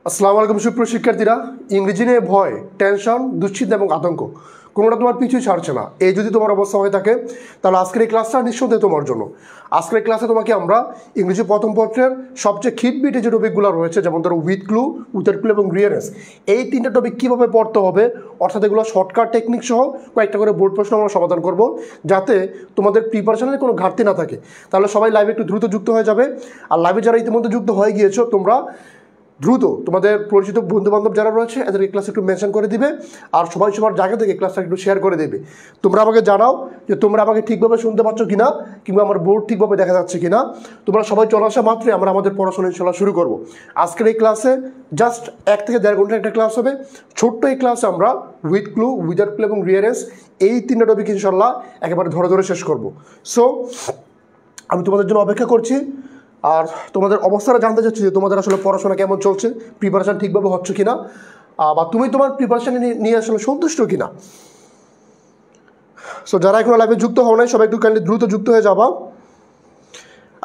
আসসালামু আলাইকুম সুপ্রিয় শিক্ষার্থীরা। ইংরেজি নিয়ে ভয়, টেনশন, দুশ্চিন্তা এবং আতঙ্ক কোনোটা তোমার পিছুই ছাড়ছে না। এই যদি তোমার অবস্থা হয়ে থাকে তাহলে আজকের এই ক্লাসটা নিঃসন্দেহে তোমার জন্য। আজকের এই ক্লাসে তোমাকে আমরা ইংরেজি প্রথম পত্রের সবচেয়ে খিটবিটে যে টপিকগুলো রয়েছে, যেমন ধরো উইথ ক্লু, উইথাউট ক্লু এবং রিয়ারেন্স, এই তিনটা টপিক কীভাবে পড়তে হবে, অর্থাৎ এগুলো শর্টকাট টেকনিক সহ কয়েকটা করে বোর্ড প্রশ্ন আমরা সমাধান করব, যাতে তোমাদের প্রিপারেশনের কোনো ঘাটতি না থাকে। তাহলে সবাই লাইভে একটু দ্রুত যুক্ত হয়ে যাবে। আর লাইভে যারা ইতিমধ্যে যুক্ত হয়ে গিয়েছো, তোমরা দ্রুত তোমাদের পরিচিত বন্ধুবান্ধব যারা রয়েছে এদেরকে ক্লাস একটু মেনশন করে দিবে, আর সবাই সবার জায়গা থেকে ক্লাসটা একটু শেয়ার করে দেবে। তোমরা আমাকে জানাও যে তোমরা আমাকে ঠিকভাবে শুনতে পাচ্ছ কিনা, কিংবা আমার বোর্ড ঠিকভাবে দেখা যাচ্ছে কিনা। তোমরা সবাই চলে আসা মাত্রই আমরা আমাদের পড়াশোনা ইনশাল্লাহ শুরু করব। আজকের এই ক্লাসে জাস্ট 1 থেকে 1.5 ঘন্টা একটা ক্লাস হবে। ছোট্ট এই ক্লাসে আমরা উইথ ক্লু, উইদাউট ক্লু এবং রিয়ারেন্স এই তিনটা টপিক ইনশাল্লাহ একেবারে ধরে ধরে শেষ করব। সো আমি তোমাদের জন্য অপেক্ষা করছি, আর তোমাদের অবস্থাটা জানতে চাচ্ছি যে তোমাদের আসলে পড়াশোনা কেমন চলছে, প্রিপারেশান ঠিকভাবে হচ্ছে কিনা, বা তুমি তোমার প্রিপারেশান নিয়ে আসলে সন্তুষ্ট কিনা। সো যারা এখন লাইভে যুক্ত হও নাই, সবাই একটু কাইন্ডলি দ্রুত যুক্ত হয়ে যাবা।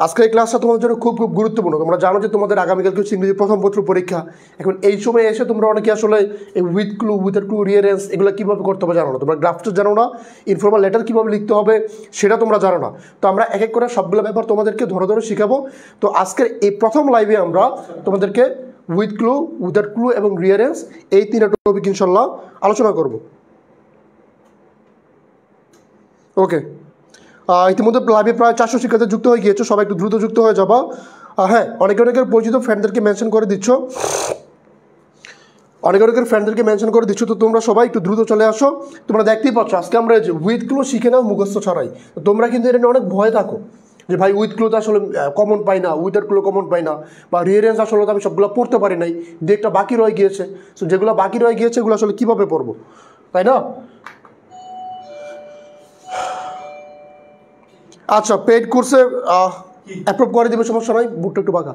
আজকের এই ক্লাসটা তোমাদের জন্য খুব খুব গুরুত্বপূর্ণ। তোমরা জানো যে তোমাদের আগামীকাল কিছু ইংরেজি প্রথম পত্র পরীক্ষা। এখন এই সময় এসে তোমরা অনেকে আসলে এই উইথ ক্লু, উইথাউট ক্লু, রিয়ারেন্স এগুলো কীভাবে করতে হবে জানো না। তোমরা গ্রাফটা জানো না, ইনফর্মাল লেটার কীভাবে লিখতে হবে সেটা তোমরা জানো না। তো আমরা এক এক করে সবগুলো ব্যাপার তোমাদেরকে ধরে ধরে শিখাবো। তো আজকের এই প্রথম লাইভে আমরা তোমাদেরকে উইথ ক্লু, উইথাউট ক্লু এবং রিয়ারেন্স এই তিনটা টপিক ইনশাল্লাহ আলোচনা করব। ওকে, ইতিমধ্যে লাইভে প্রায় 400 শিক্ষার্থী যুক্ত হয়ে গিয়েছো, সবাই একটু দ্রুত যুক্ত হয়ে যাবা। হ্যাঁ, অনেকের পরিচিত ফ্রেন্ডদেরকে মেনশন করে দিচ্ছ, অনেকের ফ্রেন্ডদেরকে মেনশন করে দিচ্ছ। তো তোমরা সবাই একটু দ্রুত চলে আসো। তোমরা দেখতেই পাচ্ছ আজকে আমরা উইথ ক্লু শিখে নাও মুখস্থ ছাড়াই। তো তোমরা কিন্তু এটা নিয়ে অনেক ভয় থাকো যে ভাই উইথ ক্লুতে আসলে কমন পাই না, উইথাউট ক্লু কমন পাই না, বা রিয়ারেন্স আসলে তো আমি সবগুলো পড়তে পারি নাই, দু একটা বাকি রয়ে গিয়েছে। সো যেগুলো বাকি রয়ে গিয়েছে এগুলো আসলে কীভাবে পড়বো, তাই না? আচ্ছা, পেইড কোর্সে অ্যাপ্রুভ করে দিবে, সমস্যা নাই। বুটটা একটু বাঁকা।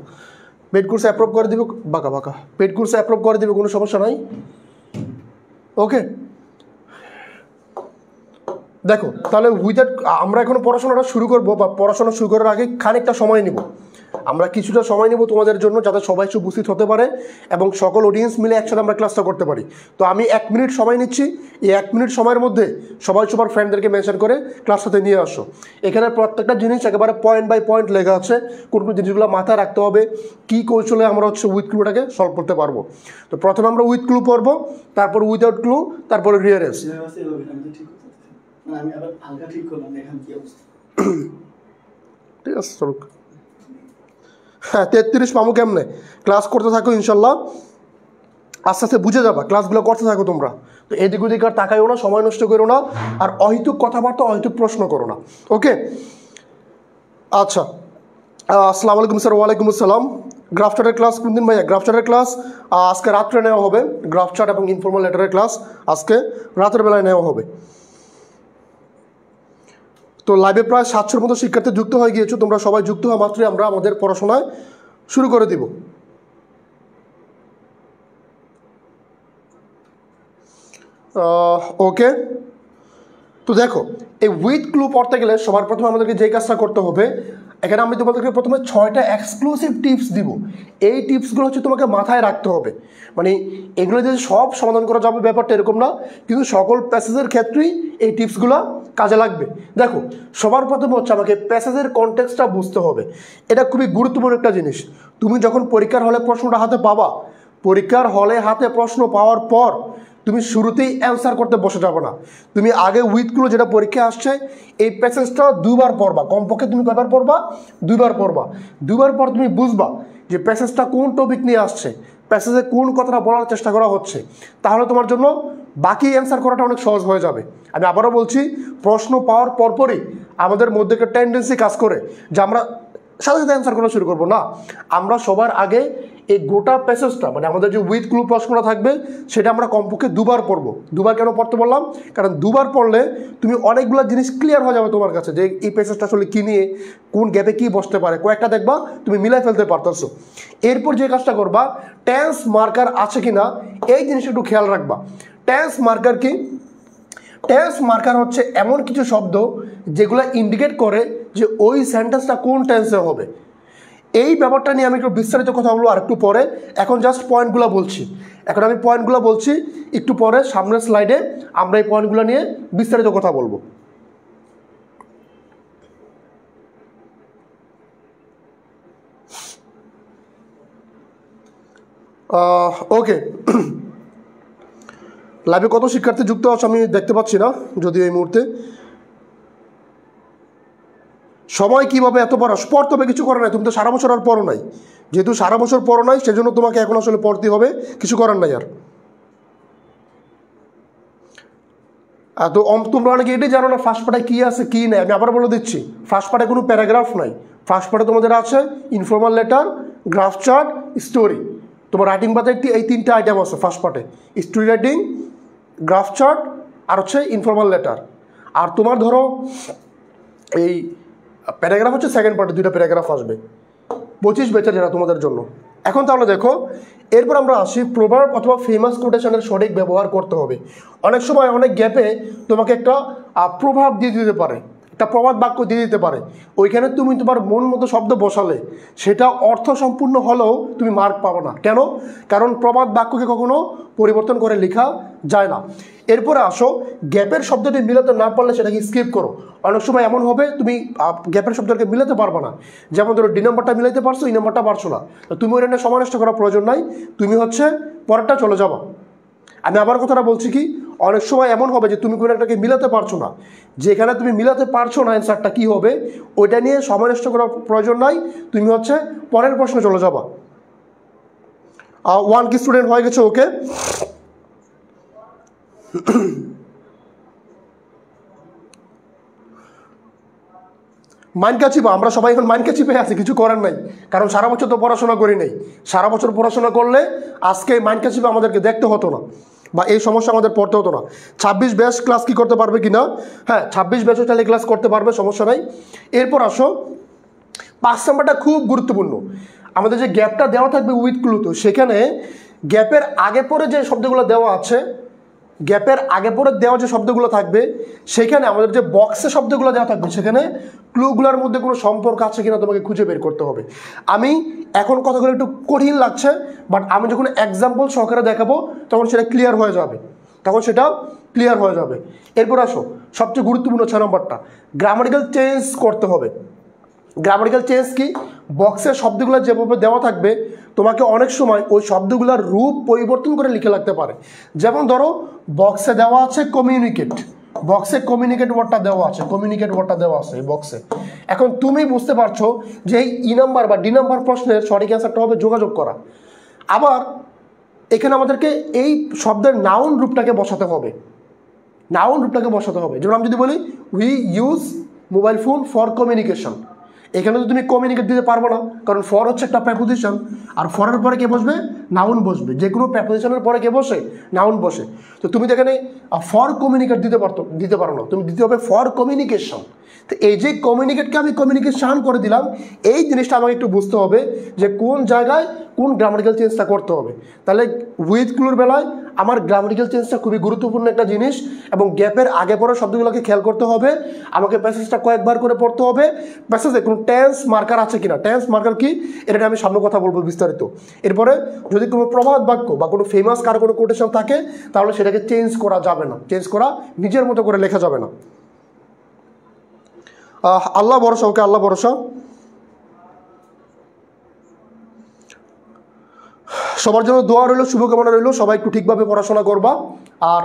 পেইড কোর্সে অ্যাপ্রুভ করে দিবে, বাঁকা বাঁকা। পেইড কোর্সে অ্যাপ্রুভ করে দিবে, কোনো সমস্যা নাই। ওকে, দেখো তাহলে উইদাউট, আমরা এখন পড়াশোনাটা শুরু করবো, বা পড়াশোনা শুরু করার আগে খানিকটা সময় নিব। আমরা কিছুটা সময় নেব তোমাদের জন্য, যাতে সবাই উপস্থিত হতে পারে এবং সকল অডিয়েন্স মিলে একসাথে আমরা ক্লাসটা করতে পারি। তো আমি 1 মিনিট সময় নিচ্ছি। এই 1 মিনিট সময়ের মধ্যে সবাই সবার ফ্রেন্ডদেরকে মেনশন করে ক্লাসটাতে নিয়ে আসো। এখানে প্রত্যেকটা জিনিস একেবারে পয়েন্ট বাই পয়েন্ট লেখা আছে, কোন কোন জিনিসগুলো মাথায় রাখতে হবে, কী কৌশলে আমরা উইথ ক্লুটাকে সলভ করতে পারবো। তো প্রথমে আমরা উইথ ক্লু পড়বো, তারপর উইদাউট ক্লু, তারপরে রিয়ারেন্স। ঠিক আছে, চলুক। হ্যাঁ, 33 পামু কেমনে? ক্লাস করতে থাকো ইনশাল্লাহ, আস্তে আস্তে বুঝে যাবা। ক্লাসগুলো করতে থাকো তোমরা। তো এদিক ওদিক আর তাকাইও না, সময় নষ্ট করো না, আর অহেতুক কথাবার্তা, অহেতুক প্রশ্ন করো না। ওকে, আচ্ছা। আসসালামু আলাইকুম স্যার। ওয়ালাইকুম আসসালাম। গ্রাফ চার্টের ক্লাস কোন দিন ভাইয়া? গ্রাফ চার্টের ক্লাস আজকে রাত্রে নেওয়া হবে। গ্রাফ চার্ট এবং ইনফর্মাল লেটারের ক্লাস আজকে রাতের বেলায় নেওয়া হবে। তো লাইভে প্রায় 700-র মতো শিক্ষার্থী যুক্ত হয়ে গিয়েছো। তোমরা সবাই যুক্ত হওয়া মাত্রই আমরা আমাদের পড়াশোনায় শুরু করে দিব। ওকে, তো দেখো এই উইথ ক্লু পড়তে গেলে সবার প্রথমে আমাদেরকে যে কাজটা করতে হবে, এখানে আমি তোমাদেরকে প্রথমে 6টা এক্সক্লুসিভ টিপস দিব। এই টিপসগুলো হচ্ছে তোমাকে মাথায় রাখতে হবে। মানে এগুলো যে সব সমাধান করা যাবে ব্যাপারটা এরকম না, কিন্তু সকল প্যাসেজের ক্ষেত্রেই এই টিপসগুলো কাজে লাগবে। দেখো, সবার প্রথমে হচ্ছে আমাকে প্যাসেজের কনটেক্সটটা বুঝতে হবে। এটা খুবই গুরুত্বপূর্ণ একটা জিনিস। তুমি যখন পরীক্ষার হলে প্রশ্নটা হাতে পাবা, পরীক্ষার হলে হাতে প্রশ্ন পাওয়ার পর তুমি শুরুতেই অ্যান্সার করতে বসে যাবে না। তুমি আগে উইথগুলো যেটা পরীক্ষা আসছে এই প্যাসেজটা 2বার পড়বা। কমপক্ষে তুমি কয়বার পড়বা? 2বার পড়বা। 2বার পর তুমি বুঝবা যে প্যাসেজটা কোন টপিক নিয়ে আসছে, প্যাসেজে কোন কথাটা বলার চেষ্টা করা হচ্ছে। তাহলে তোমার জন্য বাকি অ্যান্সার করাটা অনেক সহজ হয়ে যাবে। আমি আবারও বলছি, প্রশ্ন পাওয়ার পরপরই আমাদের মধ্যে একটা টেন্ডেন্সি কাজ করে যে আমরা সাথে সাথে অ্যান্সার করা শুরু করবো না। আমরা সবার আগে এই গোটা প্যাসেজটা, মানে আমাদের যে উইথ ক্লু প্রশ্নটা থাকবে সেটা আমরা কমপক্ষে 2বার পড়বো। 2বার কেন পড়তে বললাম? কারণ 2বার পড়লে তুমি অনেকগুলো জিনিস ক্লিয়ার হয়ে যাবে তোমার কাছে, যে এই প্যাসেজটা আসলে কী নিয়ে, কোন গ্যাপে কী বসতে পারে, কয়েকটা দেখবা তুমি মিলাই ফেলতে পারতেছো। এরপর যে কাজটা করবা, টেন্স মার্কার আছে কি না এই জিনিসটা একটু খেয়াল রাখবা। টেন্স মার্কার কি? টেন্স মার্কার হচ্ছে এমন কিছু শব্দ যেগুলো ইন্ডিকেট করে যে ওই সেন্টেন্সটা কোন টেন্সে হবে। এই ব্যাপারটা নিয়ে আমি একটু বিস্তারিত কথা বলবো আর একটু পরে, এখন জাস্ট পয়েন্টগুলো বলছি। এখন আমি পয়েন্টগুলো বলছি, একটু পরে সামনের স্লাইডে আমরা এই পয়েন্টগুলো নিয়ে বিস্তারিত কথা বলবো। ওকে, লাইভে কত শিক্ষার্থী যুক্ত আছে আমি দেখতে পাচ্ছি না যদিও এই মুহূর্তে। সময় কীভাবে এত পড়তে হবে, কিছু করে নাই, তুমি তো সারা বছর আর পড়ো নাই, যেহেতু সারা বছর পড়ো নাই সেজন্য তোমাকে এখন আসলে পড়তে হবে, কিছু করার নাই আর। তো তোমরা অনেকে এটাই জানো না ফার্স্ট পার্টে কী আছে কী নেই, আমি আবার বলে দিচ্ছি। ফার্স্ট পার্টে কোনো প্যারাগ্রাফ নাই, ফার্স্ট পার্টে তোমাদের আছে informal letter, graph chart, story. তোমার রাইটিং পাতে এই তিনটা আইটেম আছে ফার্স্ট পার্টে, স্টোরি রাইটিং, গ্রাফ চার্ট আর হচ্ছে ইনফর্মাল লেটার। আর তোমার ধরো এই প্যারাগ্রাফ হচ্ছে সেকেন্ড পার্টে, 2টা প্যারাগ্রাফ আসবে 25 ব্যাচের যেটা তোমাদের জন্য। এখন তাহলে দেখো, এরপর আমরা আসি প্রভাব অথবা ফেমাস কোটেশনের সঠিক ব্যবহার করতে হবে। অনেক সময় অনেক গ্যাপে তোমাকে একটা প্রভাব দিয়ে দিতে পারে, একটা প্রবাদ বাক্য দিয়ে দিতে পারে, ওইখানে তুমি তোমার মন মতো শব্দ বসালে সেটা অর্থ সম্পূর্ণ হলেও তুমি মার্ক পাবো না। কেন? কারণ প্রবাদ বাক্যকে কখনো পরিবর্তন করে লেখা যায় না। এরপরে আসো, গ্যাপের শব্দটি মিলাতে না পারলে সেটাকে স্কিপ করো। অনেক সময় এমন হবে তুমি গ্যাপের শব্দটাকে মিলাতে পারবে না, যেমন ধরো ডি নাম্বারটা মিলাইতে পারছো, এই নাম্বারটা পারছো না, তো তুমি ওই নিয়ে সময় নষ্ট করার প্রয়োজন নাই, তুমি হচ্ছে পরেরটা চলে যাবা। আমি আবার কথাটা বলছি কি, অনেক সময় এমন হবে যে তুমি কোনো একটাকে মিলাতে পারছো না, যেখানে তুমি মিলাতে পারছো না অ্যান্সারটা কী হবে ওইটা নিয়ে সময় নষ্ট করার প্রয়োজন নাই, তুমি হচ্ছে পরের প্রশ্নে চলে যাবা। 1 কি স্টুডেন্ট হয়ে গেছে? ওকে, মাইন্ড কাচিপা, আমরা সবাই এখন মাইন্ড কাচিপে আছি, কিছু করার নাই, কারণ সারা বছর তো পড়াশোনা করি নাই। সারা বছর পড়াশোনা করলে আজকে মাইন্ড কাচিপে আমাদেরকে দেখতে হতো না, বা এই সমস্যা আমাদের পড়তে হতো না। 26 ব্যাচ ক্লাস কি করতে পারবে কি না? হ্যাঁ, 26 ব্যাচও চাইলে ক্লাস করতে পারবে, সমস্যা নাই। এরপর আসো, 5 নাম্বারটা খুব গুরুত্বপূর্ণ। আমাদের যে গ্যাপটা দেওয়া থাকবে উইথ ক্লু, তো সেখানে গ্যাপের আগে পরে যে শব্দগুলো দেওয়া আছে, গ্যাপের আগে পরে দেওয়া যে শব্দগুলো থাকবে, সেখানে আমাদের যে বক্সে শব্দগুলো দেওয়া থাকবে সেখানে ক্লুগুলোর মধ্যে কোনো সম্পর্ক আছে কিনা তোমাকে খুঁজে বের করতে হবে। আমি এখন কথাগুলো একটু কঠিন লাগছে, বাট আমি যখন এক্সাম্পল সহকারে দেখাবো তখন সেটা ক্লিয়ার হয়ে যাবে, এরপর আসো, সবচেয়ে গুরুত্বপূর্ণ 6 নম্বরটা, গ্রামাটিক্যাল চেঞ্জ করতে হবে। গ্রামাটিক্যাল চেঞ্জ কি? বক্সের শব্দগুলো যেভাবে দেওয়া থাকবে তোমাকে অনেক সময় ওই শব্দগুলোর রূপ পরিবর্তন করে লিখে লাগতে পারে। যেমন ধরো বক্সে দেওয়া আছে কমিউনিকেট, বক্সে কমিউনিকেট ওয়ার্ডটা দেওয়া আছে এই বক্সে। এখন তুমি বুঝতে পারছো যে এই ই নাম্বার বা ডি নাম্বার প্রশ্নের সঠিক অ্যান্সারটা হবে যোগাযোগ করা। আবার এখানে আমাদেরকে এই শব্দের নাউন রূপটাকে বসাতে হবে, যেমন আমি যদি বলি we use mobile phone for communication, এখানে তো তুমি কমিউনিকেট দিতে পারবো না, কারণ ফর হচ্ছে একটা প্রেপোজিশন, আর ফরের পরে কে বসবে? নাউন বসবে। যে কোনো প্রেপোজিশনের পরে কে বসে? নাউন বসে। তো তুমি তো এখানে ফর কমিউনিকেট দিতে পারো না, তুমি দিতে হবে ফর কমিউনিকেশন। তো এই যে কমিউনিকেটকে আমি কমিউনিকেশন করে দিলাম, এই জিনিসটা আমাকে একটু বুঝতে হবে যে কোন জায়গায় কোন গ্রামাটিক্যাল চেঞ্জটা করতে হবে। তাহলে উইথ ক্লুর বেলায় আমার গ্রামাটিক্যাল চেঞ্জটা খুবই গুরুত্বপূর্ণ একটা জিনিস, এবং গ্যাপের আগে পরে শব্দগুলোকে খেয়াল করতে হবে। আমাকে প্যাসেজটা কয়েকবার করে পড়তে হবে, প্যাসেজে কোনো টেন্স মার্কার আছে কিনা, টেন্স মার্কার কি এটা আমি সামনে কথা বলবো বিস্তারিত। এরপরে যদি কোনো প্রবাদ বাক্য বা কোনো ফেমাস কারো কোনো কোটেশন থাকে তাহলে সেটাকে চেঞ্জ করা যাবে না, নিজের মতো করে লেখা যাবে না। আল্লাহ ভরসা, ওকে, আল্লাহ ভরসা। সবার জন্য দোয়া রইল, শুভকামনা রইল, সবাই একটু ঠিকভাবে পড়াশোনা করবা। আর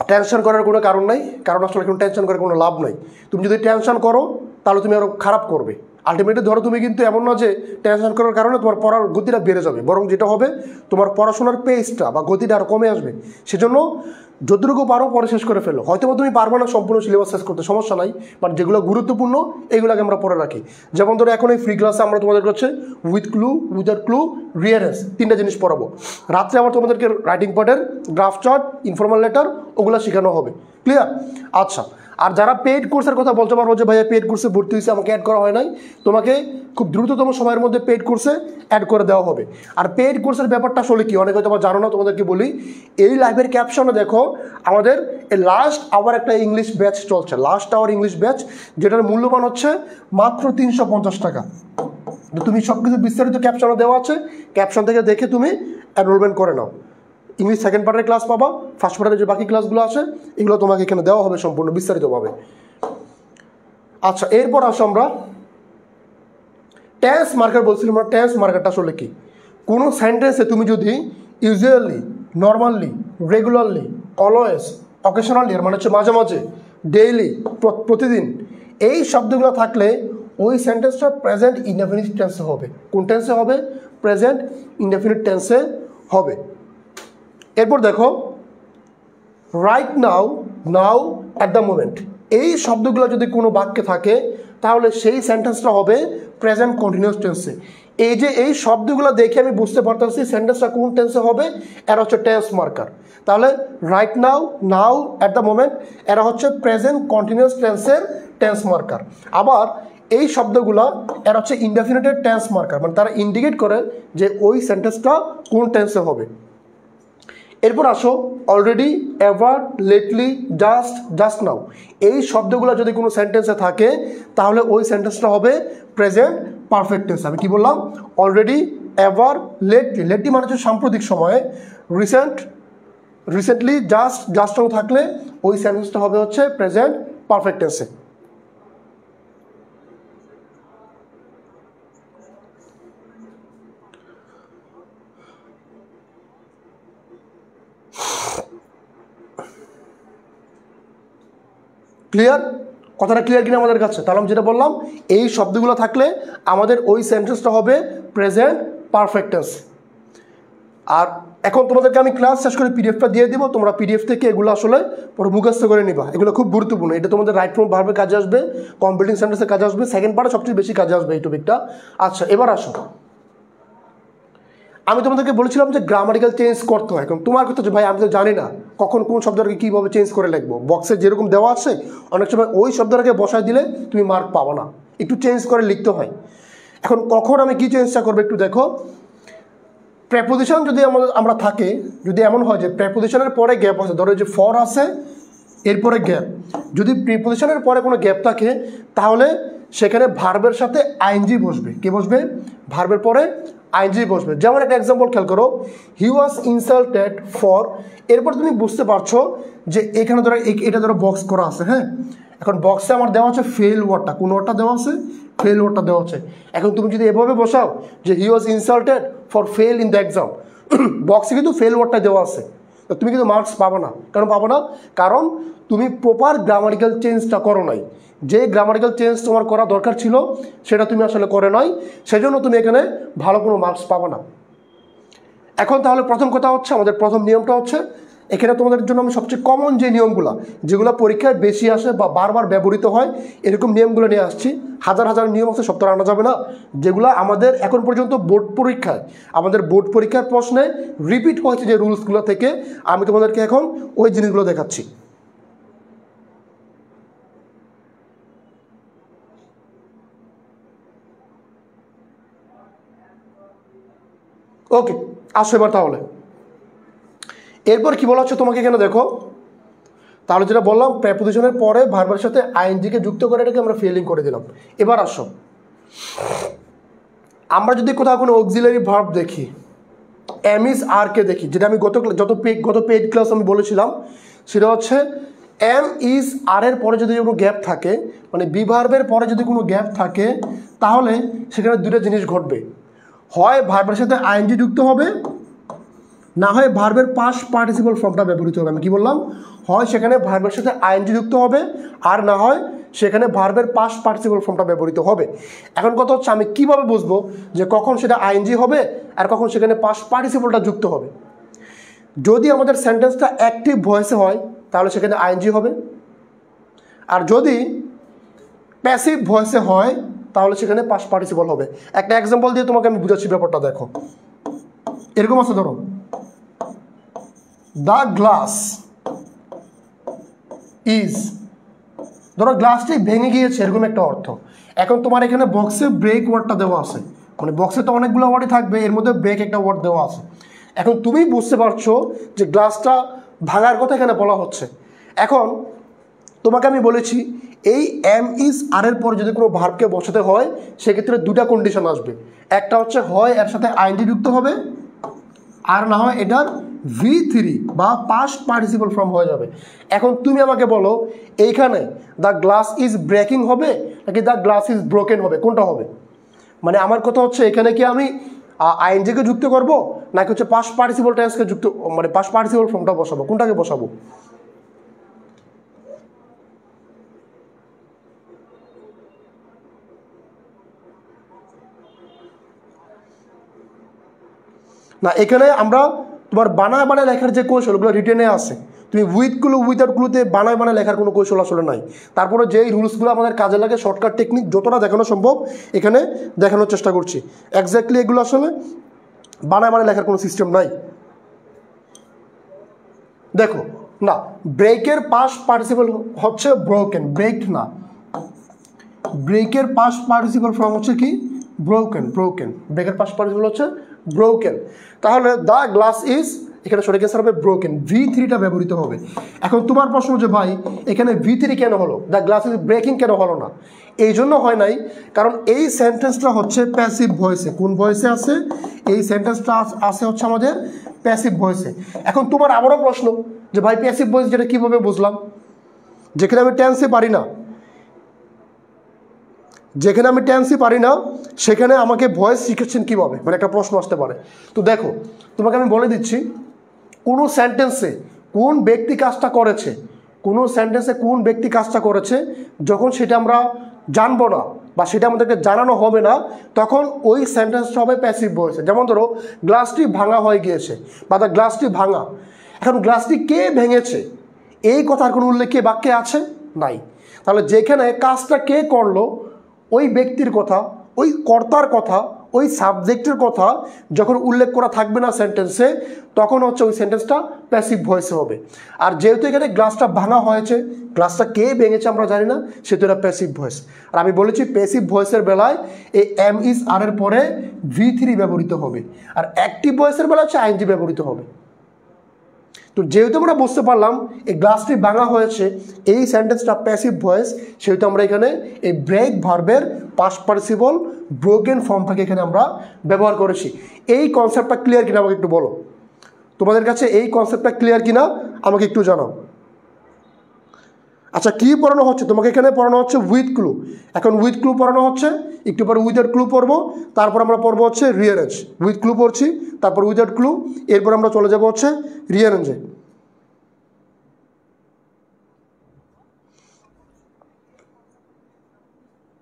টেনশন করার কোনো কারণ নাই, কারণ আসলে কোনো টেনশন করার কোনো লাভ নাই। তুমি যদি টেনশন করো তাহলে তুমি আরও খারাপ করবে। আলটিমেটলি ধরো তুমি কিন্তু এমন না যে টেনশন করার কারণে তোমার পড়ার গতিটা বেড়ে যাবে, বরং যেটা হবে তোমার পড়াশোনার পেসটা বা গতিটা আরও কমে আসবে। সেজন্য যতটুকু পারো পরে শেষ করে ফেলো। হয়তো তুমি পারবো না সম্পূর্ণ সিলেবাস শেষ করতে, সমস্যা নাই, বাট যেগুলো গুরুত্বপূর্ণ এইগুলোকে আমরা পড়ে রাখি। যেমন ধরো এখন এই ফ্রি ক্লাসে আমরা তোমাদের কাছে উইথ ক্লু, উইদাউট ক্লু, রিয়ারেন্স 3টা জিনিস পড়াবো। রাত্রে আবার তোমাদেরকে রাইটিং পার্টের গ্রাফ চার্ট, ইনফর্মাল লেটার ওগুলো শেখানো হবে। ক্লিয়ার? আচ্ছা, আর যারা পেইড কোর্সের কথা বলতে পারবো যে ভাইয়া পেইড কোর্সে ভর্তি হয়েছে, আমাকে অ্যাড করা হয় নাই, তোমাকে খুব দ্রুততম সময়ের মধ্যে পেইড কোর্সে অ্যাড করে দেওয়া হবে। আর পেইড কোর্সের ব্যাপারটা আসলে কি অনেকে হয়তো জানো না, তোমাদেরকে বলি। এই লাইভের ক্যাপশনে দেখো আমাদের এই লাস্ট আওয়ার একটা ইংলিশ ব্যাচ চলছে, লাস্ট আওয়ার ইংলিশ ব্যাচ, যেটার মূল্যমান হচ্ছে মাত্র 350 টাকা। তুমি সব কিছু বিস্তারিত ক্যাপশনে দেওয়া আছে, ক্যাপশন থেকে দেখে তুমি এনরোলমেন্ট করে নাও। ইংলিশ সেকেন্ড পার্টের ক্লাস পাবা, ফার্স্ট পার্টের যে বাকি ক্লাসগুলো আছে এগুলো তোমাকে এখানে দেওয়া হবে সম্পূর্ণ বিস্তারিতভাবে। আচ্ছা, এরপর আসো আমরা টেন্স মার্কার বলছিলাম। আমরা টেন্স মার্কারটা আসলে কি? কোনো সেন্টেন্সে তুমি যদি usually, normally, regularly, always, occasionally, মানে হচ্ছে মাঝে মাঝে, ডেইলি, প্রতিদিন, এই শব্দগুলো থাকলে ওই সেন্টেন্সটা প্রেজেন্ট ইনডেফিনিট টেন্সে হবে। কোন টেন্সে হবে? প্রেজেন্ট ইনডেফিনিট টেন্সে হবে। এরপর দেখো right now, now, at the moment, এই শব্দগুলো যদি কোনো বাক্যে থাকে তাহলে সেই সেন্টেন্সটা হবে প্রেজেন্ট কন্টিনিউয়াস টেন্সে। এই যে এই শব্দগুলো দেখে আমি বুঝতে পারতেছি সেন্টেন্সটা কোন টেন্সে হবে, এরা হচ্ছে টেন্স মার্কার। তাহলে right now, now, at the moment, এরা হচ্ছে প্রেজেন্ট কন্টিনিউয়াস টেন্সের টেন্স মার্কার। আবার এই শব্দগুলো এরা হচ্ছে ইনডেফিনিটের টেন্স মার্কার, মানে তারা ইন্ডিকেট করে যে ওই সেন্টেন্সটা কোন টেন্সে হবে। এরপর আসো already, ever, lately, just, just now, এই শব্দগুলো যদি কোনো সেন্টেন্সে থাকে তাহলে ওই সেন্টেন্সটা হবে প্রেজেন্ট পারফেক্ট টেন্স। আমি কি বললাম? অলরেডি, এভার, লেটলি, লেটলি মানে হচ্ছে সাম্প্রতিক সময়ে, রিসেন্টলি, জাস্ট, জাস্ট নাও থাকলে ওই সেন্টেন্সটা হবে হচ্ছে প্রেজেন্ট পারফেক্ট টেন্সে। ক্লিয়ার? কথাটা ক্লিয়ার কিনা আমাদের কাছে? তাহলে আমি যেটা বললাম, এই শব্দগুলো থাকলে আমাদের ওই সেন্টেন্সটা হবে প্রেজেন্ট পারফেক্ট টেন্স। আর এখন তোমাদেরকে আমি ক্লাস শেষ করে পিডিএফটা দিয়ে দিব, তোমরা পিডিএফ থেকে এগুলো আসলে পরে মুখস্থ করে নিবা। এগুলো খুব গুরুত্বপূর্ণ, এটা তোমাদের রাইট ফ্রম ভার্বের কাজে আসবে, কমপ্লিটিং সেন্টেন্সের কাজে আসবে, সেকেন্ড পার্টে সবচেয়ে বেশি কাজে আসবে এই টপিকটা। আচ্ছা, এবার আসো, আমি তোমাদেরকে বলেছিলাম যে গ্রামাটিক্যাল চেঞ্জ করতে হয়। এখন তোমার কথা যে ভাই আমি তো জানি না কখন কোন শব্দটাকে কীভাবে চেঞ্জ করে লিখবো, বক্সে যেরকম দেওয়া আছে অনেক সময় ওই শব্দটাকে বসায় দিলে তুমি মার্ক পাবো না, একটু চেঞ্জ করে লিখতে হয়। এখন কখন আমি কী চেঞ্জটা করবো একটু দেখো। প্রেপোজিশন যদি আমরা থাকে, যদি এমন হয় যে প্রেপোজিশনের পরে গ্যাপ আছে, ধরো যে ফর আছে এরপরে গ্যাপ, যদি প্রিপোজিশনের পরে কোনো গ্যাপ থাকে তাহলে সেখানে ভার্বের সাথে আইএনজি বসবে। কে বসবে? ভার্বের পরে আইএনজি বসবে। যেমন একটা এক্সাম্পল খেয়াল করো, হি ওয়াজ ইনসাল্টেড ফর, এরপর তুমি বুঝতে পারছো যে এখানে ধরো এটা ধরো বক্স করা আছে, হ্যাঁ, এখন বক্সে আমার দেওয়া আছে ফেল ওয়ার্ডটা, কোন ওয়ার্ডটা দেওয়া আছে? ফেল ওয়ার্ডটা দেওয়া আছে। এখন তুমি যদি এভাবে বসাও যে he was insulted for fail in the exam, বক্সে কিন্তু ফেল ওয়ার্ডটা দেওয়া আছে, তো তুমি কিন্তু মার্কস পাবো না। কেন পাবো না? কারণ তুমি প্রপার গ্রামাটিক্যাল চেঞ্জটা করো নাই। যে গ্রামাটিক্যাল চেঞ্জ তোমার করা দরকার ছিল সেটা তুমি আসলে করে নাই, সেজন্য তুমি এখানে ভালো কোনো মার্কস পাবো না। এখন তাহলে প্রথম কথা হচ্ছে, আমাদের প্রথম নিয়মটা হচ্ছে, এখানে তোমাদের জন্য আমি সবচেয়ে কমন যে নিয়মগুলো, যেগুলো পরীক্ষায় বেশি আসে বা বারবার ব্যবহৃত হয়, এরকম নিয়মগুলো নিয়ে আসছি। হাজার হাজার নিয়ম আছে, সব তো আনা যাবে না। যেগুলো আমাদের এখন পর্যন্ত বোর্ড পরীক্ষায়, আমাদের বোর্ড পরীক্ষার প্রশ্নে রিপিট হয়েছে যে রুলসগুলো থেকে, আমি তোমাদেরকে এখন ওই জিনিসগুলো দেখাচ্ছি। ওকে, আসো এবার তাহলে। এরপর কি বলা হচ্ছে তোমাকে এখানে দেখো, তাহলে যেটা বললাম প্রেপোজিশনের পরে ভার্বের সাথে আইএনজিকে যুক্ত করে এটাকে আমরা ফিলিং করে দিলাম। এবার আসো, আমরা যদি কোথাও কোনো অক্সিলারি ভার্ব দেখি, এম ইজ আর কে দেখি, যেটা আমি গত পেইড ক্লাস আমি বলেছিলাম, সেটা হচ্ছে এম ইজ আর এর পরে যদি কোনো গ্যাপ থাকে, মানে বি ভার্বের পরে যদি কোনো গ্যাপ থাকে তাহলে সেখানে দুটো জিনিস ঘটবে। হয় ভার্বের সাথে আইএনজি যুক্ত হবে, না হয় ভার্বের পাস্ট পার্টিসিপল ফর্মটা ব্যবহৃত হবে। আমি কি বললাম? হয় সেখানে ভার্বের সাথে আইএনজি যুক্ত হবে, আর না হয় সেখানে ভার্বের পাস্ট পার্টিসিপল ফর্মটা ব্যবহৃত হবে। এখন কথা হচ্ছে আমি কিভাবে বুঝবো যে কখন সেটা আইএনজি হবে আর কখন সেখানে পাস্ট পার্টিসিপলটা যুক্ত হবে? যদি আমাদের সেন্টেন্সটা অ্যাক্টিভ ভয়েসে হয় তাহলে সেখানে আইএনজি হবে, আর যদি প্যাসিভ ভয়েসে হয় তাহলে সেখানে পাস্ট পার্টিসিপল হবে। একটা এক্সাম্পল দিয়ে তোমাকে আমি বুঝাচ্ছি ব্যাপারটা। দেখো, এরকম আছে, ধরো দ্য গ্লাস ইজ, ধরো গ্লাসটি ভেঙে গিয়েছে, এরকম একটা অর্থ। এখন তোমার এখানে বক্সে ব্রেক ওয়ার্ডটা দেওয়া আছে, মানে বক্সে তো অনেকগুলো ওয়ার্ডই থাকবে, এর মধ্যে ব্রেক একটা ওয়ার্ড দেওয়া আছে। এখন তুমি বুঝতে পারছো যে গ্লাসটা ভাঙার কথা এখানে বলা হচ্ছে। এখন তোমাকে আমি বলেছি এই এম ইজ আর এর পরে যদি কোনো ভার্বকে বসাতে হয় সেক্ষেত্রে দুটা কন্ডিশন আসবে। একটা হচ্ছে হয় এর সাথে আইএনজি যুক্ত হবে, আর না হয় এটার V3 বা পাস্ট পার্টিসিপল ফর্ম হয়ে যাবে। এখন তুমি আমাকে বলো এইখানে দ্য গ্লাস ইজ ব্রেকিং হবে নাকি দ্য গ্লাস ইজ ব্রোকেন হবে, কোনটা হবে? মানে আমার কথা হচ্ছে এখানে কি আমি আইএনজিকে যুক্ত করব নাকি হচ্ছে পাস্ট পার্টিসিপল টেন্সকে যুক্ত, মানে পাস্ট পার্টিসিপল ফর্মটা বসাবো, কোনটাকে বসাবো? না, এখানে আমরা তোমার বানায় বানায় লেখার যে কৌশল ওগুলো রিটেনে আছে, তুমি উইথ ক্লু উইথাউট ক্লুতে বানায় বানায় লেখার কোনো কৌশল আসলে নাই। তারপরে যেই রুলসগুলো আমাদের কাজে লাগে শর্টকাট টেকনিক যতটা দেখানো সম্ভব এখানে দেখানোর চেষ্টা করছি। এক্স্যাক্টলি এগুলো আসলে বানায় বানায় লেখার কোনো সিস্টেম নাই। দেখো না, ব্রেকের পাস্ট পার্টিসিপল হচ্ছে ব্রোকেন, ব্রেকড না। ব্রেকের পাস্ট পার্টিসিপল ফর্ম হচ্ছে কি? Broken, broken. ব্রেকের পাস্ট পার্টিসিপল হচ্ছে ব্রোকেন। তাহলে দ্য গ্লাস ইজ, এখানে সঠিক অ্যান্সার হবে ব্রোকেন, V3টা ব্যবহৃত হবে। এখন তোমার প্রশ্ন যে ভাই এখানে V3 কেন হলো, দ্য গ্লাস ইজ ব্রেকিং কেন হলো না? এই জন্য হয় নাই কারণ এই সেন্টেন্সটা হচ্ছে প্যাসিভ ভয়েসে। কোন ভয়েসে আছে? এই সেন্টেন্সটা আছে হচ্ছে আমাদের প্যাসিভ ভয়েসে। এখন তোমার আবারও প্রশ্ন যে ভাই প্যাসিভ ভয়েস যেটা কীভাবে বুঝলাম? যেখানে আমি টেন্সে পারি না, যেখানে আমি টেন্সই পারি না সেখানে আমাকে ভয়েস শিখেছেন কীভাবে, মানে একটা প্রশ্ন আসতে পারে। তো দেখো তোমাকে আমি বলে দিচ্ছি কোনো সেন্টেন্সে কোন ব্যক্তি কাজটা করেছে, কোনো সেন্টেন্সে কোন ব্যক্তি কাজটা করেছে যখন সেটা আমরা জানবো না বা সেটা আমাদেরকে জানানো হবে না তখন ওই সেন্টেন্সটা হবে প্যাসিভ ভয়েসে। যেমন ধরো গ্লাসটি ভাঙা হয়ে গিয়েছে বা দ্য গ্লাসটি ভাঙা। এখন গ্লাসটি কে ভেঙেছে এই কথার কোনো উল্লেখ কি বাক্যে আছে? নাই। তাহলে যেখানে কাজটা কে করলো ওই ব্যক্তির কথা, ওই কর্তার কথা, ওই সাবজেক্টের কথা যখন উল্লেখ করা থাকবে না সেন্টেন্সে তখন হচ্ছে ওই সেন্টেন্সটা প্যাসিভ ভয়েসে হবে। আর যেহেতু এখানে গ্লাসটা ভাঙা হয়েছে, গ্লাসটা কে ভেঙেছে আমরা জানি না, সেহেতু এটা প্যাসিভ ভয়েস। আর আমি বলেছি প্যাসিভ ভয়েসের বেলায় এই এম ইজ আর এর পরে V3 ব্যবহৃত হবে, আর অ্যাক্টিভ ভয়েসের বেলায় হচ্ছে আইএনজি ব্যবহৃত হবে। তো যেহেতু আমরা বুঝতে পারলাম এই গ্লাসটি ভাঙা হয়েছে এই সেন্টেন্সটা প্যাসিভ ভয়েস, সেহেতু আমরা এখানে এই ব্রেক ভার্বের পাস্ট পার্টিসিপল ব্রোকেন ফর্মটাকে এখানে আমরা ব্যবহার করেছি। এই কনসেপ্টটা ক্লিয়ার কিনা আমাকে একটু বলো, তোমাদের কাছে এই কনসেপ্টটা ক্লিয়ার কিনা আমাকে একটু জানাও। আচ্ছা, কি পড়ানো হচ্ছে তোমাকে? এখানে পড়ানো হচ্ছে উইথ ক্লু। এখন উইথ ক্লু পড়ানো হচ্ছে, একটু পরে উইদাউট ক্লু পড়বো, তারপর আমরা পড়বো হচ্ছে রিঅ্যারেঞ্জ। উইথ ক্লু পড়ছি, তারপর উইদাউট ক্লু, এরপর আমরা চলে যাবো হচ্ছে রিঅ্যারেঞ্জে।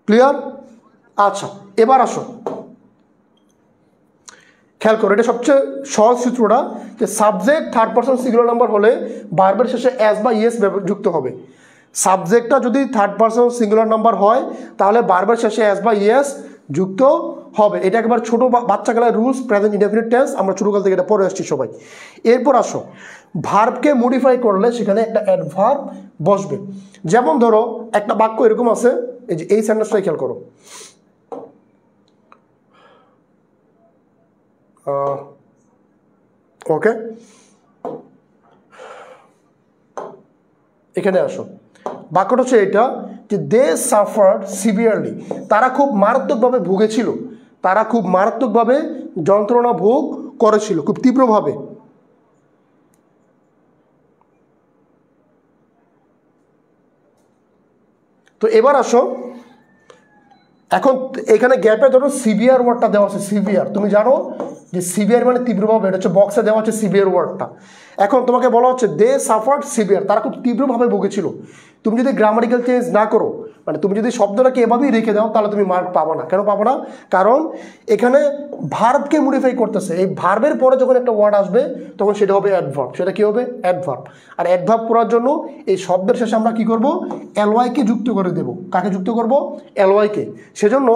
ক্লিয়ার? আচ্ছা, এবার আসো খেয়াল করো, এটা সবচেয়ে সহজ সূত্রটা যে subject third person singular number হলে ভার্বের শেষে অ্যাস বা ইয়েস যুক্ত হবে। সাবজেক্টটা যদি থার্ড পারসন সিঙ্গুলার নাম্বার হয় তাহলে ভার্বের শেষে অ্যাস বা ইয়েস যুক্ত হবে। এটা একবার ছোটো বাচ্চাকালের রুলস, প্রেজেন্ট ইনডেফিনিট টেন্স, আমরা ছোটোকাল থেকে এটা পড়ে আসছি সবাই। এরপর আসো ভার্বকে মডিফাই করলে সেখানে একটা অ্যাডভার্ব বসবে। যেমন ধরো একটা বাক্য এরকম আছে, এই যে এই সেন্টেন্সটাই খেয়াল করো, ওকে এখানে আসো, বাক্যটা হচ্ছে এটা যে দে সাফার্ড সিভিয়ারলি, তারা খুব মারাত্মকভাবে ভুগেছিল, তারা খুব মারাত্মকভাবে যন্ত্রণা ভোগ করেছিল, খুব তীব্রভাবে। তো এবার আসো, এখন এখানে গ্যাপে ধরো সিভিয়ার ওয়ার্ডটা দেওয়া আছে, সিভিয়ার, তুমি জানো যে সিভিয়ার মানে তীব্রভাবে, এটা হচ্ছে বক্সে দেওয়া হচ্ছে সিভিয়ার ওয়ার্ডটা। এখন তোমাকে বলা হচ্ছে দে সাফার্ড সিভিয়ার, তারা খুব তীব্রভাবে ভুগেছিল। তুমি যদি গ্রামাটিক্যাল চেঞ্জ না করো, মানে তুমি যদি শব্দটাকে এভাবেই রেখে দাও তাহলে তুমি মার্ক পাবো না। কেন পাবো না? কারণ এখানে ভার্বকে মডিফাই করতেছে, এই ভার্বের পরে যখন একটা ওয়ার্ড আসবে তখন সেটা হবে অ্যাডভার্ব। সেটা কি হবে? অ্যাডভার্ব। আর অ্যাডভার্ব করার জন্য এই শব্দের শেষে আমরা কি করব? এলওয়াইকে যুক্ত করে দেব। কাকে যুক্ত করব? এলওয়াইকে। সেজন্য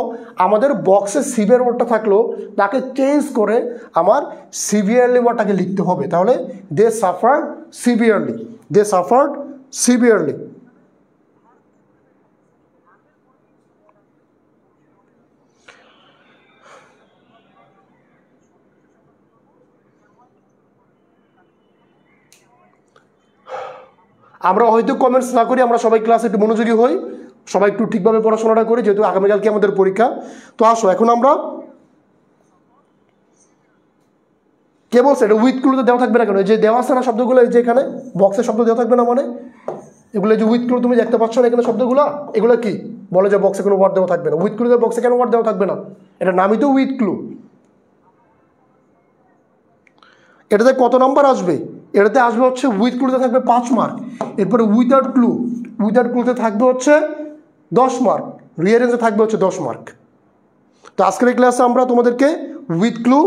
আমাদের বক্সে সিভিয়ার ওয়ার্ডটা থাকলো, তাকে চেঞ্জ করে আমার সিভিয়ারলি ওয়ার্ডটাকে লিখতে হবে। তাহলে দে সাফার্ড সিভিয়ারলি, দে সাফার্ড সিভিয়ারলি। আমরা হয়তো কমেন্টস না করি, আমরা সবাই ক্লাসে একটু মনোযোগী হই, সবাই একটু ঠিকভাবে পড়াশোনাটা করি, যেহেতু আগামীকালকে আমাদের পরীক্ষা। তো আসো এখন আমরা কে বলছে এটা উইথ ক্লুতে দেওয়া থাকবে না কেন? এই যে দেওয়া আছে না শব্দগুলো, এই যে এখানে বক্সে শব্দ দেওয়া থাকবে না, মানে এগুলো যে উইথ ক্লু তুমি দেখতে পাচ্ছ না এখানে শব্দগুলো, এগুলো কি বলে যে বক্সে কোনো ওয়ার্ড দেওয়া থাকবে না? উইথ ক্লুতে বক্সে কেন ওয়ার্ড দেওয়া থাকবে না? এটা নামই তো উইথ ক্লু। এটাতে কত নাম্বার আসবে? এটাতে আসবে হচ্ছে উইথ ক্লুতে থাকবে 5 মার্ক, এরপরে উইথাউট ক্লুতে থাকবে হচ্ছে 10 মার্ক, রিয়ারেন্সে থাকবে হচ্ছে 10 মার্ক। তো আজকের এই ক্লাসে আমরা তোমাদেরকে উইথ ক্লু,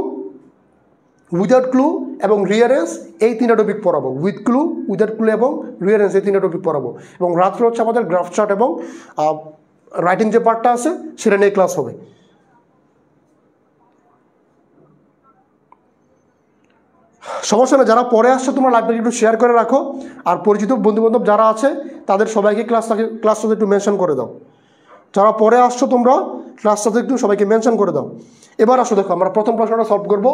উইদাউট ক্লু এবং রিয়ারেন্স এই 3টা টপিক পড়াবো। উইথ ক্লু, উইদাউট ক্লু এবং রিয়ারেন্স এই 3টা টপিক পড়াবো। এবং রাত্রে হচ্ছে আমাদের গ্রাফ চার্ট এবং রাইটিং যে পার্টটা আছে সেটা নিয়ে ক্লাস হবে। সমস্যা না, যারা পরে আসছে তোমরা লাইভটাকে একটু শেয়ার করে রাখো, আর পরিচিত বন্ধুবান্ধব যারা আছে তাদের সবাইকে ক্লাসটাতে একটু মেনশন করে দাও। যারা পরে আসছো তোমরা ক্লাসটাতে একটু সবাইকে মেনশন করে দাও। এবার আসো, দেখো আমরা প্রথম প্রশ্নটা সলভ করবো।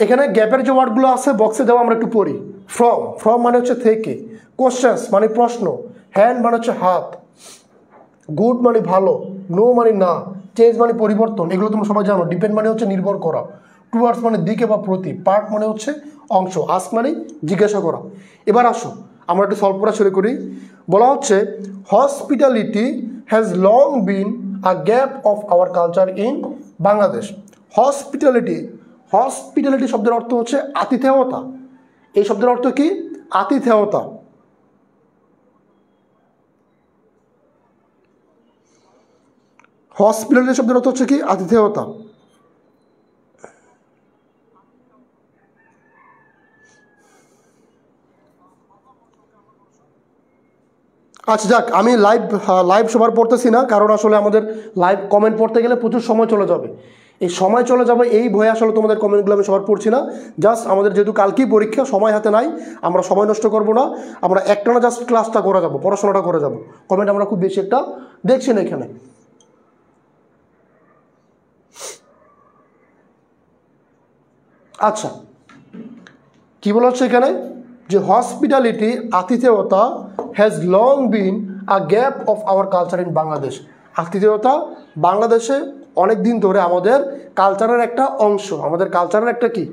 এখানে গ্যাপের যে ওয়ার্ডগুলো আছে বক্সে দেওয়া, আমরা একটু পড়ি। ফ্রম মানে হচ্ছে থেকে, কোশ্চেন্স মানে প্রশ্ন, হ্যান্ড মানে হচ্ছে হাত, গুড মানে ভালো, নো মানে না, চেঞ্জ মানে পরিবর্তন, এগুলো তোমরা সবাই জানো। ডিপেন্ড মানে হচ্ছে নির্ভর করা, টুয়ার্ডস মানে দিকে বা প্রতি, পার্ট মানে হচ্ছে অংশ, আস্ক মানে জিজ্ঞাসা করা। এবার আসো আমরা একটু সলভ করা শুরু করি। বলা হচ্ছে hospitality has long been a gap of our culture in Bangladesh. Hospitality শব্দের অর্থ হচ্ছে আতিথেয়তা। এই শব্দের অর্থ কি? আতিথেয়তা। হসপিটালিটি শব্দের অর্থ হচ্ছে কি? আতিথেয়তা। আচ্ছা যাক, আমি লাইভ সবার পড়তেছি না, কারণ আসলে আমাদের লাইভ কমেন্ট পড়তে গেলে প্রচুর সময় চলে যাবে। এই সময় চলে যাবে এই ভয়ে আসলে তোমাদের কমেন্টগুলো আমি সবার পড়ছি না। জাস্ট আমাদের যেহেতু কালকেই পরীক্ষা, সময় হাতে নাই, আমরা সময় নষ্ট করব না, আমরা একটানা জাস্ট ক্লাসটা করে যাব, পড়াশোনাটা করে যাব। কমেন্ট আমরা খুব বেশি একটা দেখছি না এখানে। আচ্ছা, কি বলা হচ্ছে এখানে? যে হসপিটালিটি, আতিথেয়তা, has long been a gap of our culture in Bangladesh. আতিথেয়তা বাংলাদেশে অনেক দিন ধরে আমাদের কালচারের একটা অংশ, আমাদের কালচারের একটা কি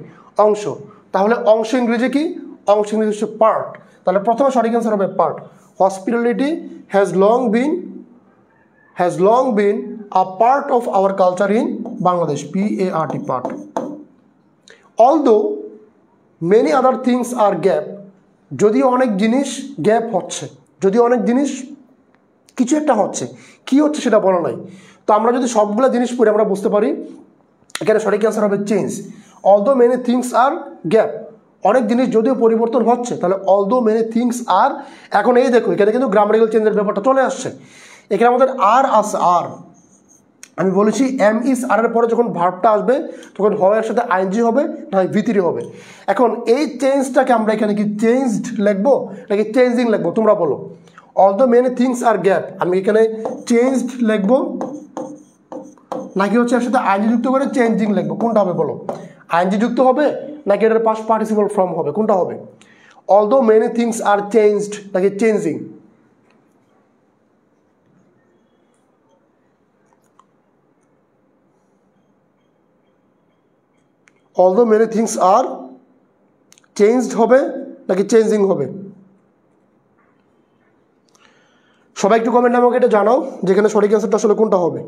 অংশ। তাহলে অংশ ইংরেজি কি? অংশ ইংরেজি হচ্ছে পার্ট। তাহলে প্রথমে সঠিক অ্যান্সার হবে part. Hospitality has long been a part of our culture in Bangladesh, PART, part. Although many other things are gap, যদিও অনেক জিনিস গ্যাপ হচ্ছে, যদিও অনেক জিনিস কিছু একটা হচ্ছে, কি হচ্ছে সেটা বলা নাই। তো আমরা যদি সবগুলো জিনিস পড়ে আমরা বুঝতে পারি এখানে সঠিক অ্যান্সার হবে change. Although many things are gap, অনেক জিনিস যদিও পরিবর্তন হচ্ছে, তাহলে অলদো মেনি থিংস আর। এখন এই দেখো এখানে কিন্তু গ্রামাটিক্যাল চেঞ্জের ব্যাপারটা চলে আসছে। এখানে আমাদের আর আছে, আর আমি বলেছি এম ইস আর এর পরে যখন ভার্বটা আসবে তখন হওয়ার সাথে আইনজি হবে, না হয় ভিতরি হবে। এখন এই চেঞ্জটাকে আমরা এখানে কি চেঞ্জড লিখবো নাকি চেঞ্জিং লিখবো? তোমরা বলো। Although many things are gap, আমি এখানে চেঞ্জড লিখবো নাকি হচ্ছে এর সাথে আইনজি যুক্ত করে চেঞ্জিং লিখবো? কোনটা হবে বলো? আইনজি যুক্ত হবে নাকি এটার পাস্ট পার্টিসিপল ফর্ম হবে? কোনটা হবে? Although many things are changed নাকি changing? Although many things are changed হবে নাকি চেঞ্জিং হবে? সবাই একটু কমেন্ট আমাকে এটা জানাও যেখানে সঠিক অ্যান্সারটা আসলে কোনটা হবে।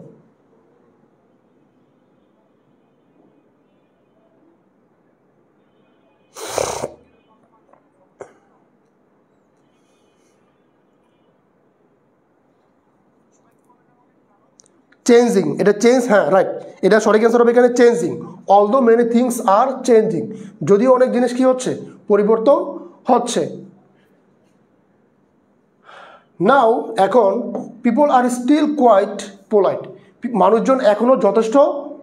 চেঞ্জিং, এটা চেঞ্জ, হ্যাঁ রাইট, এটা সঠিক অ্যান্সার হবে এখানে changing. Although many things are changing, যদিও অনেক জিনিস কি হচ্ছে? পরিবর্তন হচ্ছে। নাও, এখন পিপল আর স্টিল কোয়াইট পোলাইট, মানুষজন এখনও যথেষ্ট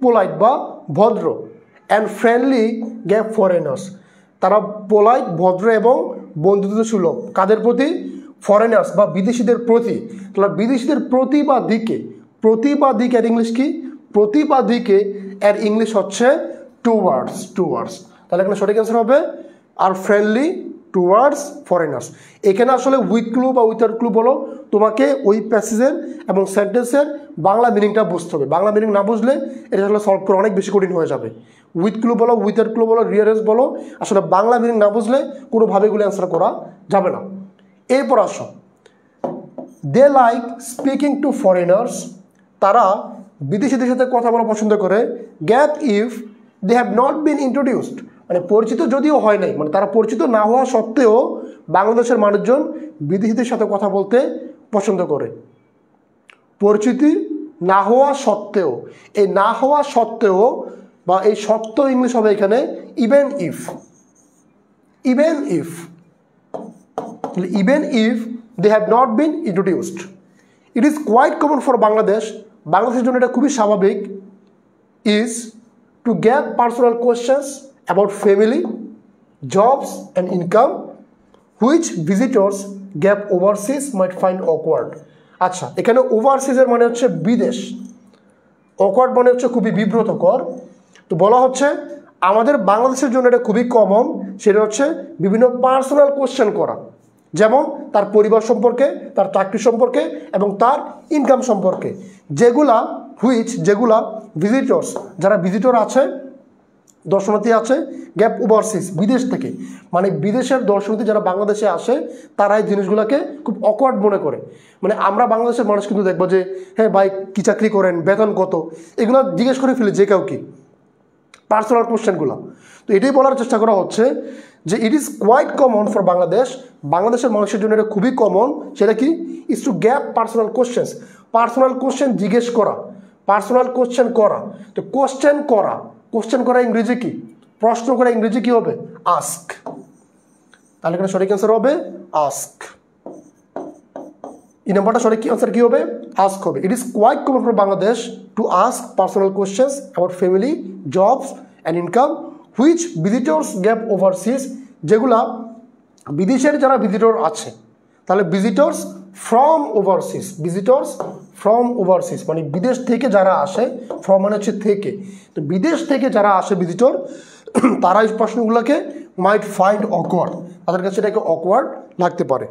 পোলাইট বা ভদ্র, অ্যান্ড ফ্রেন্ডলি গ্যাপ ফরেনার্স, তারা পোলাইট, ভদ্র এবং বন্ধুত্ব সুলভ কাদের প্রতি? ফরেনার্স বা বিদেশিদের প্রতি। তাহলে বিদেশিদের প্রতি বা দিকে, প্রতিবাদিকে এর ইংলিশ কি? প্রতিবাদিকে এর ইংলিশ হচ্ছে টুয়ার্ডস। তাহলে এখানে সঠিক অ্যান্সার হবে আর ফ্রেন্ডলি টুয়ার্ডস ফরেনার্স। এখানে আসলে উইথ ক্লু বা উইথাউট ক্লু বলো, তোমাকে ওই প্যাসেজের এবং সেন্টেন্সের বাংলা মিনিংটা বুঝতে হবে। বাংলা মিনিং না বুঝলে এটা আসলে সলভ করা অনেক বেশি কঠিন হয়ে যাবে। উইথ ক্লু বলো, উইথাউট ক্লু বলো, রিয়ারেন্স বলো, আসলে বাংলা মিনিং না বুঝলে কোনোভাবে এগুলো অ্যান্সার করা যাবে না। এরপর আসো, they like speaking to foreigners, তারা বিদেশিদের সাথে কথা বলা পছন্দ করে। Gap if they have not been introduced, মানে পরিচিত যদিও হয় নাই, মানে তারা পরিচিত না হওয়া সত্ত্বেও বাংলাদেশের মানুষজন বিদেশিদের সাথে কথা বলতে পছন্দ করে। পরিচিতি না হওয়া সত্ত্বেও, এই না হওয়া সত্ত্বেও বা এই সত্য ইংলিশ হবে এখানে even if. Even if, even if they have not been introduced, it is quite common for Bangladesh, বাংলাদেশের জন্য এটা খুবই স্বাভাবিক, is to gap personal questions about family, jobs and income, which visitors gap overseas might find awkward. আচ্ছা, এখানে ওভারসিজের মানে হচ্ছে বিদেশ, অকওয়ার্ড মানে হচ্ছে খুবই বিব্রতকর। তো বলা হচ্ছে আমাদের বাংলাদেশের জন্য এটা খুবই কমন, সেটা হচ্ছে বিভিন্ন পার্সোনাল কোয়েশ্চেন করা, যেমন তার পরিবার সম্পর্কে, তার চাকরি সম্পর্কে এবং তার ইনকাম সম্পর্কে, যেগুলা ভিজিটর্স, যারা ভিজিটর আছে, দর্শনার্থী আছে, গ্যাপ ওভারসিজ বিদেশ থেকে, মানে বিদেশের দর্শনার্থী যারা বাংলাদেশে আসে তারা এই জিনিসগুলোকে খুব অকওয়ার্ড মনে করে। মানে আমরা বাংলাদেশের মানুষ কিন্তু দেখবো যে হ্যাঁ ভাই কী চাকরি করেন, বেতন কত, এগুলো জিজ্ঞেস করে ফেলে যে কাউকে, পার্সোনাল কোশ্চেনগুলো। তো এটাই বলার চেষ্টা করা হচ্ছে যে it is quite common for Bangladesh, বাংলাদেশের মানুষের জন্য এটা খুবই কমন। সেটা কি? Is to gap personal questions, personal question জিজ্ঞেস করা, পার্সোনাল কোশ্চেন করা। তো কোশ্চেন করা ইংরেজি কি? প্রশ্ন করা ইংরেজি কি হবে? আস্ক। তাহলে এখানে সঠিক অ্যান্সার হবে আস্ক। এই নাম্বারটা সঠিক অ্যান্সার কি হবে? আস্ক হবে। It is quite common for Bangladesh to ask personal questions about family, jobs and income, which visitors gap overseas, যেগুলা বিদেশের যারা ভিজিটর আছে, তাহলে ভিজিটর্স ফ্রম ওভারসিজ, মানে বিদেশ থেকে যারা আসে, ফ্রম মানে হচ্ছে থেকে, তো বিদেশ থেকে যারা আসে ভিজিটর, তারা এই প্রশ্নগুলোকে মাইট ফাইন্ড অকওয়ার্ড, তাদের কাছে এটাকে অকওয়ার্ড লাগতে পারে।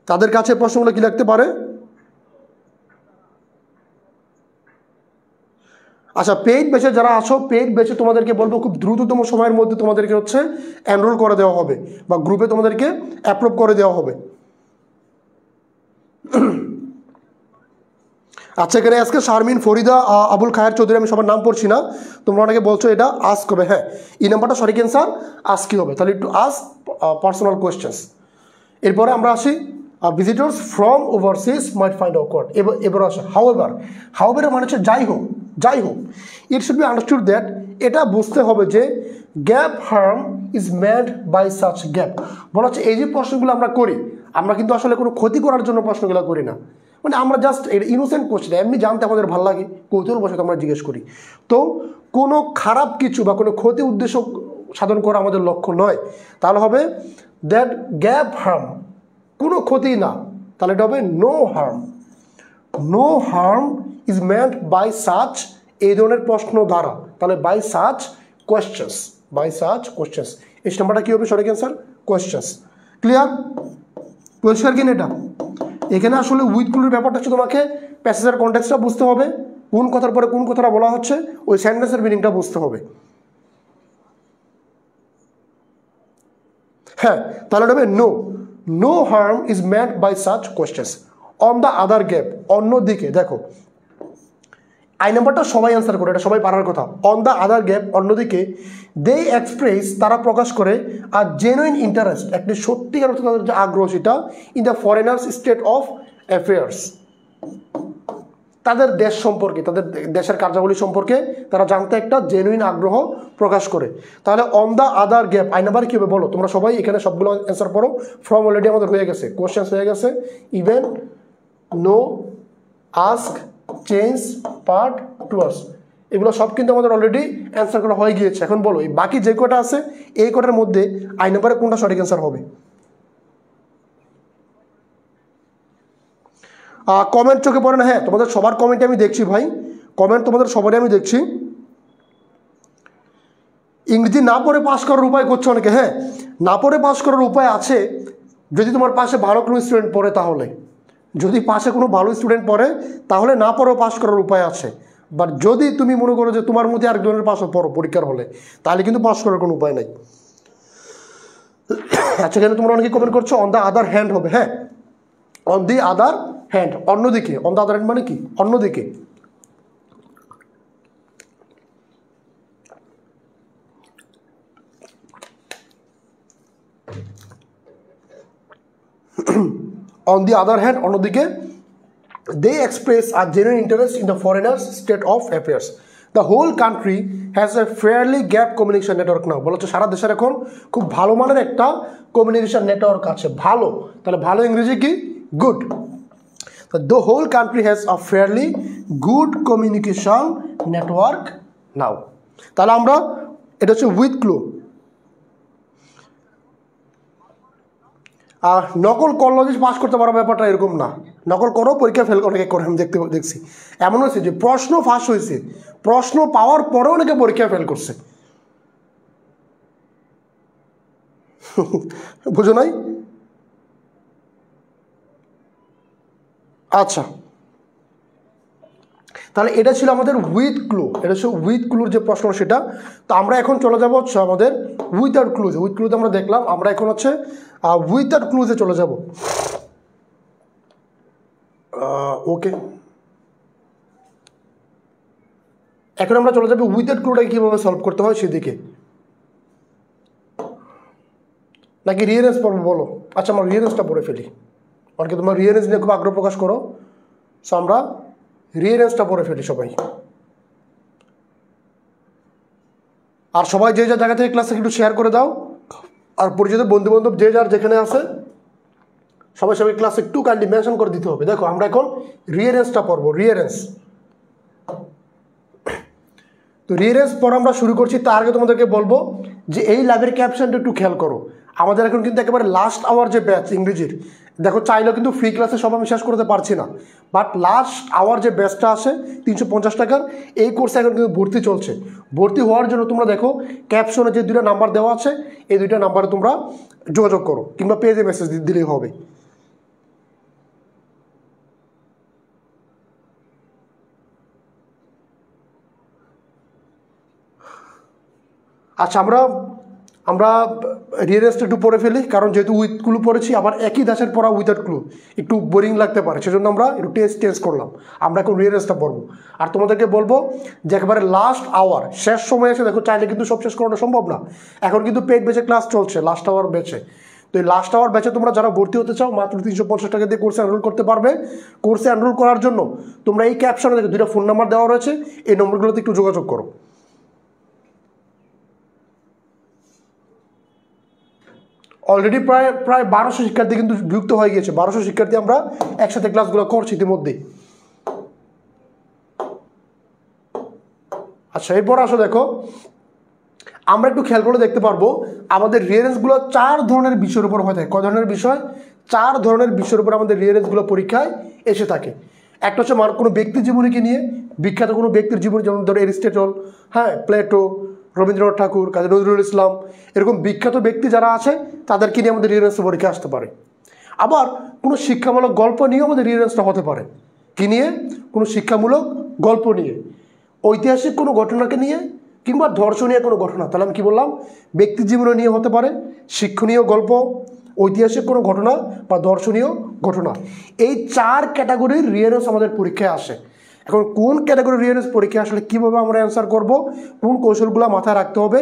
তাদের কাছে প্রশ্নগুলো কি লাগতে পারে? আচ্ছা, পেইড ব্যাচে যারা আসো, পেইড ব্যাচে তোমাদেরকে বলবো খুব দ্রুততম সময়ের মধ্যে তোমাদেরকে হচ্ছে এনরোল করে দেওয়া হবে বা গ্রুপে তোমাদেরকে অ্যাপ্রুভ করে দেওয়া হবে। আচ্ছা, এখানে আজকে শারমিন, ফরিদা, আবুল খায়ের চৌধুরী, আমি সবার নাম পড়ছি না, তোমরা অনেকে বলছো এটা আস্ক হবে। হ্যাঁ, এই নাম্বারটা সঠিক অ্যান্সার আস্কই হবে। তাহলে একটু আস্ক পার্সোনাল কোয়েশ্চেন্স। এরপরে আমরা আসি visitors from overseas might find awkward. এবার আসে হাউএভার মানে হচ্ছে যাই হোক। It should be understood that, এটা বুঝতে হবে যে gap harm is made by such gap. বলা হচ্ছে এই যে প্রশ্নগুলো আমরা করি, আমরা কিন্তু আসলে কোনো ক্ষতি করার জন্য প্রশ্নগুলো করি না, মানে আমরা জাস্ট এটা ইনোসেন্ট কোশ্চেন, এমনি জানতে আমাদের ভালো লাগে, কৌতূহলবশত আমরা জিজ্ঞেস করি। তো কোনো খারাপ কিছু বা কোনো ক্ষতি উদ্দেশ্য সাধন করা আমাদের লক্ষ্য নয়। তাহলে হবে দ্যাট গ্যাপ হার্ম, কোনো ক্ষতি না, তাহলে এটা হবে no harm is made by such, এই ধরনের প্রশ্ন দ্বারা, তাহলে বাই সাচ কোয়েশ্চেন্স, এই নাম্বারটা কি হবে সঠিক অ্যান্সার? কোয়েশ্চেন্স। ক্লিয়ার? পরিষ্কার কিনা এটা? এখানে আসলে উইথ ক্লুর ব্যাপারটা হচ্ছে তোমাকে প্যাসেজের কনটেক্সটটা বুঝতে হবে, কোন কথার পরে কোন কথাটা বলা হচ্ছে, ওই সেন্টেন্সের মিনিংটা বুঝতে হবে। হ্যাঁ, তাহলে এটা হবে no harm is made by such questions. On the other gap, অন্যদিকে, দেখো আই নাম্বারটা সবাই অ্যান্সার করে, এটা সবাই পারার কথা। অন দ্য আদার গ্যাপ, অন্যদিকে, দে এক্সপ্রেস, তারা প্রকাশ করে, আর জেনুইন ইন্টারেস্ট, একটি সত্যিকার অর্থে তাদের যে আগ্রহ সেটা, in the foreigners state of affairs, তাদের দেশ সম্পর্কে, তাদের দেশের কার্যাবলী সম্পর্কে তারা জানতে একটা জেনুইন আগ্রহ প্রকাশ করে। তাহলে on the other gap I number কী হবে বলো? তোমরা সবাই এখানে সবগুলো অ্যান্সার করো। ফ্রম অলরেডি আমাদের হয়ে গেছে, কোশ্চেন্স হয়ে গেছে, even, no, ask, change, part, towards, এগুলো সব কিন্তু আমাদের অলরেডি অ্যান্সার করা হয়ে গিয়েছে। এখন বলো এই বাকি যে কটা আছে, এই কটার মধ্যে আই নাম্বারে কোনটা সঠিক অ্যান্সার হবে? কমেন্ট চোখে পড়ে না? হ্যাঁ, তোমাদের সবার কমেন্টে আমি দেখছি ভাই, কমেন্ট তোমাদের সবারই আমি দেখছি। ইংরেজি না পড়ে পাস করার উপায় করছো অনেকে, হ্যাঁ না পড়ে পাস করার উপায় আছে যদি তোমার পাশে ভালো কোনো স্টুডেন্ট পড়ে, তাহলে যদি পাশে কোনো ভালো স্টুডেন্ট পড়ে তাহলে না পড়েও পাস করার উপায় আছে। বাট যদি তুমি মনে করো যে তোমার মধ্যে আরেকজনের পাশে পড়ো পরীক্ষার হলে, তাহলে কিন্তু পাস করার কোনো উপায় নাই। আচ্ছা, এখানে তোমরা অনেকে কমেন্ট করছো অন দ্য আদার হ্যান্ড হবে, হ্যাঁ অন দি আদার হ্যান্ড, অন্যদিকে। অন দ্য আদার হ্যান্ড মানে কি? অন্যদিকে। অন দি আদার হ্যান্ড, অন্যদিকে, they express a genuine interest in the foreigners state of affairs. The whole country has a fairly gap communication network now. বলা হচ্ছে সারা দেশের এখন খুব ভালো মানের একটা কমিউনিকেশন নেটওয়ার্ক আছে। ভালো, তাহলে ভালো ইংরেজি কি? Good. The whole country has a fairly good communication network now. তাহলে আমরা এটা হচ্ছে উইথ ক্লু। আর নকল করলে যে পাস করতে পারো ব্যাপারটা এরকম না। নকল করো, পরীক্ষা ফেল অনেকে করে, আমি দেখছি এমন হয়েছে যে প্রশ্ন ফাঁস হয়েছে, প্রশ্ন পাওয়ার পরেও অনেকে পরীক্ষা ফেল করছে। বুঝো নাই? আচ্ছা, তাহলে এটা ছিল আমাদের উইথ ক্লু, এটা হচ্ছে উইথ ক্লুর যে প্রশ্ন সেটা। তো আমরা এখন চলে যাবো হচ্ছে আমাদের উইথাউট ক্লুজে। উইথ ক্লুতে আমরা দেখলাম, আমরা এখন হচ্ছে উইথাউট ক্লুজে চলে যাব। ওকে, এখন আমরা চলে যাবো উইথাউট ক্লুটাকে কীভাবে সলভ করতে হয় সেদিকে। নাকি রিয়ারেন্স পড়বো বলো? আচ্ছা, আমরা রিয়ারেন্সটা পড়ে ফেলি। অনেকে তোমার রিয়ারেন্স নিয়ে খুব আগ্রহ প্রকাশ করো, সো আমরা রিয়ারেন্সটা পড়ে ফেলি সবাই। আর সবাই যে যার জায়গা থেকে ক্লাসে একটু শেয়ার করে দাও, আর পরিচিত বন্ধু বান্ধব যে যার যেখানে আছে সবাই সবাই ক্লাসে একটু কাইন্ডলি মেনশন করে দিতে হবে। দেখো আমরা এখন রিয়ারেন্সটা পড়বো, রিয়ারেন্স। তো রিয়ারেন্স পড়া আমরা শুরু করছি, তার আগে তোমাদেরকে বলবো যে এই লাইভের ক্যাপশনটা একটু খেয়াল করো। আমাদের এখন কিন্তু একেবারে লাস্ট আওয়ার যে ব্যাচ ইংরেজির, দেখো চাইলেও কিন্তু ফ্রি ক্লাসে সব আমি শেষ করতে পারছি না, বাট লাস্ট আওয়ার যে ব্যাচটা আসে 350 টাকার, এই কোর্সে এখন কিন্তু ভর্তি চলছে। ভর্তি হওয়ার জন্য তোমরা দেখো ক্যাপশনে যে 2টা নাম্বার দেওয়া আছে, এই 2টা নাম্বারে তোমরা যোগাযোগ করো, কিংবা পেজে মেসেজ দিলেই হবে। আচ্ছা, আমরা রিয়ারেন্সটা একটু পড়ে ফেলি, কারণ যেহেতু উইথ ক্লু পড়েছি, আবার একই দাসের পড়া উইথাউট ক্লু একটু বোরিং লাগতে পারে, সেজন্য আমরা একটু টেস্ট করলাম। আমরা এখন রিয়ারেন্সটা পড়বো, আর তোমাদেরকে বলবো যে একেবারে লাস্ট আওয়ার শেষ সময় এসে দেখো, চাইলে কিন্তু সব শেষ করানো সম্ভব না। এখন কিন্তু পেড ব্যাচে ক্লাস চলছে, লাস্ট আওয়ার ব্যাচে। তো এই লাস্ট আওয়ার ব্যাচে তোমরা যারা ভর্তি হতে চাও, মাত্র 350 টাকা দিয়ে কোর্সে এনরোল করতে পারবে। কোর্সে এনরোল করার জন্য তোমরা এই ক্যাপশনে দেখো 2টা ফোন নাম্বার দেওয়া রয়েছে, এই নম্বরগুলোতে একটু যোগাযোগ করো। অলরেডি প্রায় 1200 শিক্ষার্থী কিন্তু যুক্ত হয়ে গিয়েছে। 1200 শিক্ষার্থী আমরা একসাথে ক্লাসগুলো করছি ইতিমধ্যেই। আচ্ছা, এরপর আসো দেখো, আমরা একটু খেয়াল করে দেখতে পারবো আমাদের রিয়ারেন্সগুলো 4 ধরনের বিষয়ের উপর হয়ে থাকে। কয় ধরনের বিষয়? 4 ধরনের বিষয়ের উপর আমাদের রিয়ারেন্সগুলো পরীক্ষায় এসে থাকে। একটা হচ্ছে কোনো ব্যক্তির জীবনীকে নিয়ে, বিখ্যাত কোনো ব্যক্তির জীবনী, যেমন ধরো এরিস্টটল, হ্যাঁ প্লেটো, রবীন্দ্রনাথ ঠাকুর, কাজী নজরুল ইসলাম, এরকম বিখ্যাত ব্যক্তি যারা আছে তাদেরকে নিয়ে আমাদের রিয়ারেন্স পরীক্ষা আসতে পারে। আবার কোনো শিক্ষামূলক গল্প নিয়েও আমাদের রিয়ারেন্সটা হতে পারে। কি নিয়ে? কোনো শিক্ষামূলক গল্প নিয়ে, ঐতিহাসিক কোনো ঘটনাকে নিয়ে, কিংবা দর্শনীয় কোনো ঘটনা। তাহলে আমি কী বললাম? ব্যক্তি জীবন নিয়ে হতে পারে, শিক্ষণীয় গল্প, ঐতিহাসিক কোনো ঘটনা বা দর্শনীয় ঘটনা। এই 4 ক্যাটাগরির রিয়ারেন্স আমাদের পরীক্ষায় আসে। এখন কোন ক্যাটাগরির রিয়ারেন্স পরীক্ষা আসলে কীভাবে আমরা অ্যান্সার করব, কোন কৌশলগুলো মাথায় রাখতে হবে,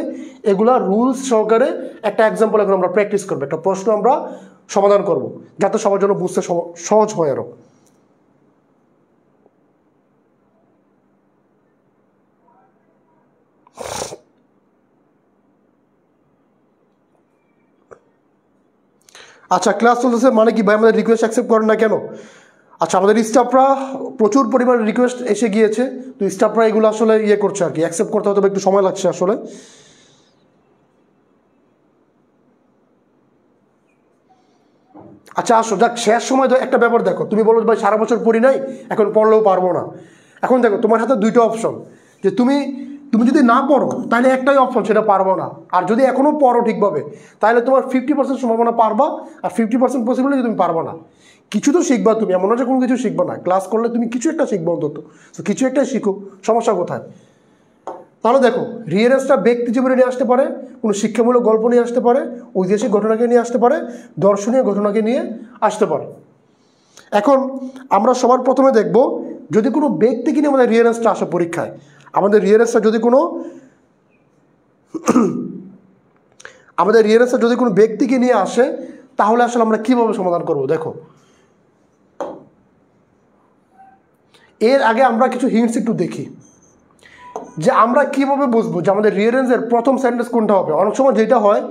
এগুলা রুলস সহকারে একটা এক্সাম্পল এখন আমরা প্র্যাকটিস করবো, একটা প্রশ্ন আমরা সমাধান করব, যাতে সবার জন্য বুঝতে সহজ হয় আরও। আচ্ছা, ক্লাস চলতেছে মানে কি ভাই আমাদের রিকোয়েস্ট অ্যাকসেপ্ট করেন না কেন? আচ্ছা, আমাদের স্টাফরা প্রচুর পরিমাণে রিকোয়েস্ট এসে গিয়েছে, তো স্টাফরা এগুলো আসলে করছে আর কি, অ্যাকসেপ্ট করতে হয়তো একটু সময় লাগছে আসলে। আচ্ছা আসো, যাক শেষ সময় তো একটা ব্যাপার দেখো, তুমি বলো ভাই সারা বছর পড়ি নাই, এখন পড়লেও পারবো না। এখন দেখো তোমার হাতে 2টা অপশন, যে তুমি তুমি যদি না পড়ো তাহলে একটাই অপশন, সেটা পারবো না। আর যদি এখনও পড়ো ঠিকভাবে তাহলে তোমার 50% সম্ভাবনা পারবা, আর 50% পসিবিলিটি তুমি পারবা না। কিছু তো শিখবা তুমি, এমন না যে কোনো কিছু শিখবা না। ক্লাস করলে তুমি কিছু একটা শিখবো অন্তত, তো কিছু একটা শিখো, সমস্যা কোথায়? তাহলে দেখো, রিয়ারেন্সটা ব্যক্তি জীবনে নিয়ে আসতে পারে, কোনো শিক্ষামূলক গল্প নিয়ে আসতে পারে, ঐতিহাসিক ঘটনাকে নিয়ে আসতে পারে, দর্শনীয় ঘটনাকে নিয়ে আসতে পারে। এখন আমরা সবার প্রথমে দেখব, যদি কোনো ব্যক্তিকে নিয়ে আমাদের রিয়ারেন্সটা আসে পরীক্ষায়, আমাদের রিয়ারেন্সটা যদি কোনো ব্যক্তিকে নিয়ে আসে, তাহলে আসলে আমরা কিভাবে সমাধান করব। দেখো, এর আগে আমরা কিছু হিন্টস একটু দেখি, যে আমরা কিভাবে বুঝবো যে আমাদের রিয়ারেন্সের প্রথম সেন্টেন্স কোনটা হবে। অনেক সময় যেটা হয়,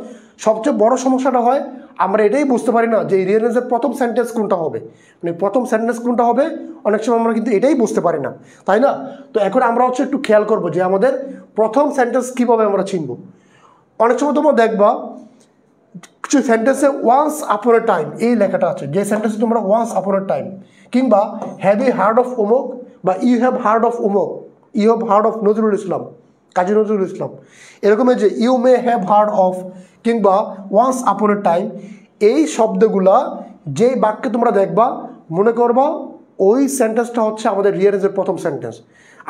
সবচেয়ে বড় সমস্যাটা হয়, আমরা এটাই বুঝতে পারি না যে এই রিয়ারেন্সের প্রথম সেন্টেন্স কোনটা হবে, মানে প্রথম সেন্টেন্স কোনটা হবে অনেক সময় আমরা কিন্তু এটাই বুঝতে পারি না, তাই না? তো এখন আমরা একটু খেয়াল করবো যে আমাদের প্রথম সেন্টেন্স কীভাবে আমরা চিনব। অনেক সময় তোমরা দেখবা কিছু সেন্টেন্সে ওয়ান্স আপন এ টাইম এই লেখাটা আছে, যে সেন্টেন্সে তোমরা ওয়ান্স আপন এ টাইম, কিংবা হ্যাভ ইউ হার্ড অফ অমুক, বা ইউ হ্যাভ হার্ড অফ অমুক, you have heard of Nazrul Islam, Kazi Nazrul Islam, এরকমের যে you may have heard of, কিংবা ওয়ান্স আপন এ টাইম, এই শব্দগুলা যেই বাক্যে তোমরা দেখবা, মনে করবা ওই সেন্টেন্সটা হচ্ছে আমাদের রিয়ারেন্সের প্রথম সেন্টেন্স।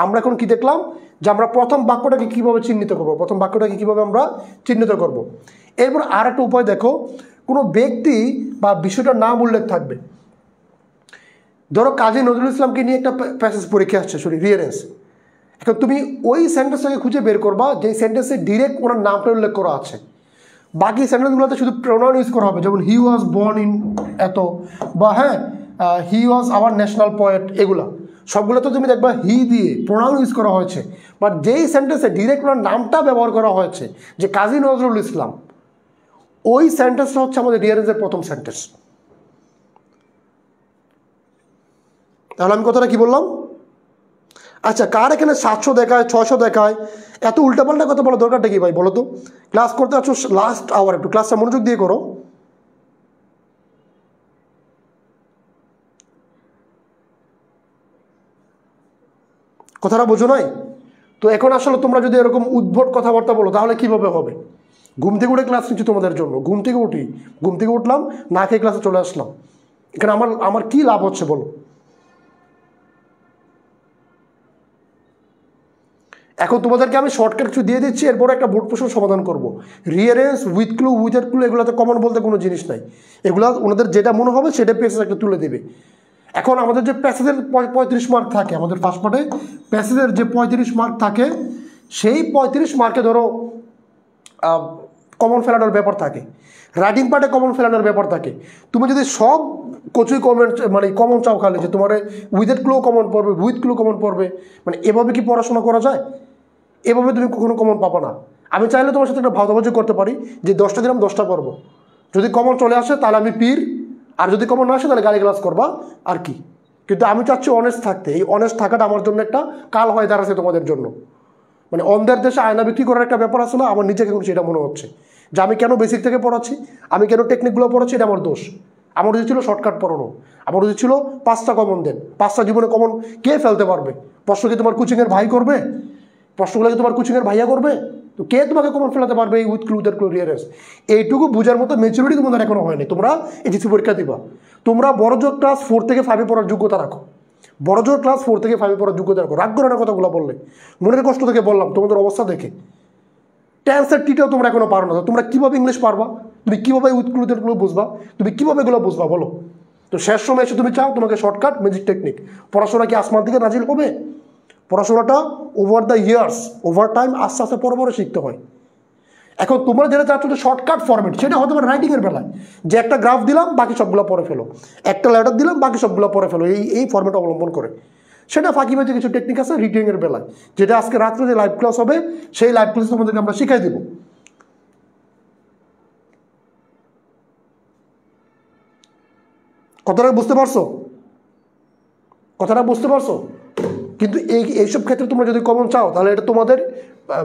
আমরা এখন কি দেখলাম, যে আমরা প্রথম বাক্যটাকে কীভাবে চিহ্নিত করব, প্রথম বাক্যটাকে কীভাবে আমরা চিহ্নিত করব। এরপর আর একটা উপায় দেখো, কোনো ব্যক্তি বা বিষয়টার নাম উল্লেখ থাকবে। ধরো কাজী নজরুল ইসলামকে নিয়ে একটা প্যাসেজ পরীক্ষা আসছে, রিয়ারেন্স। এখন তুমি ওই সেন্টেন্সটাকে খুঁজে বের করবা যে সেন্টেন্সে ডিরেক্ট ওনার নামটা উল্লেখ করা আছে। বাকি সেন্টেন্সগুলোতে শুধু প্রোনাউন ইউজ করা হবে, যেমন হি ওয়াজ বর্ন ইন এত, বা হি ওয়াজ আওয়ার ন্যাশনাল পোয়েট, এগুলা সবগুলোতে তুমি দেখবা হি দিয়ে প্রোনাউন ইউজ করা হয়েছে। বাট যেই সেন্টেন্সে ডিরেক্ট ওনার নামটা ব্যবহার করা হয়েছে, যে কাজী নজরুল ইসলাম, ওই সেন্টেন্সটা হচ্ছে আমাদের রিয়ারেন্সের প্রথম সেন্টেন্স। তাহলে আমি কথাটা কি বললাম? আচ্ছা, কার এখানে 700 দেখায়, 600 দেখায়, এত উল্টাপাল্টা কথা বলার দরকারটা কি ভাই বলো তো? ক্লাস করতে আছো লাস্ট আওয়ার, একটু ক্লাসটা মনোযোগ দিয়ে করো। কথাটা বোঝো নাই তো? এখন আসলে তোমরা যদি এরকম উদ্ভট কথাবার্তা বলো তাহলে কিভাবে হবে? ঘুম থেকে উঠে ক্লাস নিচ্ছি তোমাদের জন্য, ঘুম থেকে উঠলাম, না খেয়ে ক্লাসে চলে আসলাম, এখানে আমার কি লাভ হচ্ছে বলো? এখন তোমাদেরকে আমি শর্টকাট কিছু দিয়ে দিচ্ছি, এরপরে একটা বোর্ড প্রশ্ন সমাধান করব। রিয়ারেন্স, উইথ ক্লু, উইথাউট ক্লু, এগুলোতে কমন বলতে কোনো জিনিস নাই। এগুলো ওনাদের যেটা মনে হবে সেটা প্যাসেজ একটা তুলে দেবে। এখন আমাদের যে প্যাসেজের 35 মার্ক থাকে, আমাদের ফার্স্ট পার্টে প্যাসেজের যে 35 মার্ক থাকে, সেই 35 মার্কে ধরো কমন ফেলানোর ব্যাপার থাকে, রাইটিং পার্টে কমন ফেলানোর ব্যাপার থাকে। তুমি যদি সব কচুই কমন চাও খালি, যে তোমার উইথাউট ক্লু কমন পড়বে, উইথ ক্লু কমন পড়বে, মানে এভাবে কি পড়াশোনা করা যায়? এভাবে তুমি কখনো কমন পাবো না। আমি চাইলে তোমার সাথে একটা ভাগাভাগি করতে পারি, যে 10টা দিলাম 10টা পড়বো, যদি কমন চলে আসে তাহলে আমি পীর, আর যদি কমন না আসে তাহলে গালি ক্লাস করবা, আর কি। কিন্তু আমি চাচ্ছি অনেস্ট থাকতে। এই অনেস্ট থাকাটা আমার জন্য একটা কাল হয়ে দাঁড়াচ্ছে তোমাদের জন্য। মানে অন্ধের দেশে আয়না বিক্রি করার একটা ব্যাপার আছে না, আমার নিজেকে এখন সেটা মনে হচ্ছে, যে আমি কেন বেসিক থেকে পড়াচ্ছি, আমি কেন টেকনিকগুলো পড়াচ্ছি, এটা আমার দোষ। আমার উচিত ছিল শর্টকাট পড়ানো, আমার উচিত ছিল 5টা কমন দেন। 5টা জীবনে কমন কে ফেলতে পারবে? প্রশ্ন কি তোমার কোচিংয়ের ভাই করবে? প্রশ্নগুলো কি তোমার কোচিংয়ের ভাইয়া করবে? তো কে তোমাকে কমন ফেলাতে পারবে এই উইথ ক্লু, উইথাউট ক্লু, রিয়ারেন্স? এইটুকু বোঝার মতো ম্যাচুরিটি তোমাদের এখনো হয়নি। তোমরা এইচএসসি পরীক্ষা দিবা, তোমরা বড়জোর ক্লাস 4 থেকে 5 পড়ার যোগ্যতা রাখো, বড়জোর ক্লাস 4 থেকে 5 পড়ার যোগ্যতা রাখো। রাগ করে না কথাগুলো বললে, মনের কষ্ট থেকে বললাম তোমাদের অবস্থা দেখে। টেন্সের টিটাও তোমরা এখনো পারো না, তোমরা কীভাবে ইংলিশ পারবা? তুমি কীভাবে উইথ ক্লু, উইথাউট ক্লু বুঝবা? তুমি কীভাবে এগুলো বুঝবা বলো? তো শেষ সময় এসে তুমি চাও তোমাকে শর্টকাট, ম্যাজিক টেকনিক। পড়াশোনা কি আসমান থেকে নাজিল হবে? পড়াশোনাটা over the years, over time, আস্তে আস্তে পরে শিখতে হয়। এখন তোমরা যেটা চাচ্ছ যে শর্টকাট ফরম্যাট, সেটা হতে পারে রাইটিংয়ের বেলায়, যে একটা গ্রাফ দিলাম বাকি সবগুলো পড়ে ফেলো, একটা লেটার দিলাম বাকি সবগুলো পড়ে ফেলো, এই ফরম্যাট অবলম্বন করে। সেটা ফাঁকিবাজি কিছু টেকনিক আছে রিডিংয়ের বেলায়, যেটা আজকে রাত্রে যে লাইভ ক্লাস হবে সেই লাইভ ক্লাসে তোমাদেরকে আমরা শিখাই দেবো। কথাটা বুঝতে পারছো? কথাটা বুঝতে পারছো? কিন্তু এইসব ক্ষেত্রে তোমরা যদি কমন চাও তাহলে এটা তোমাদের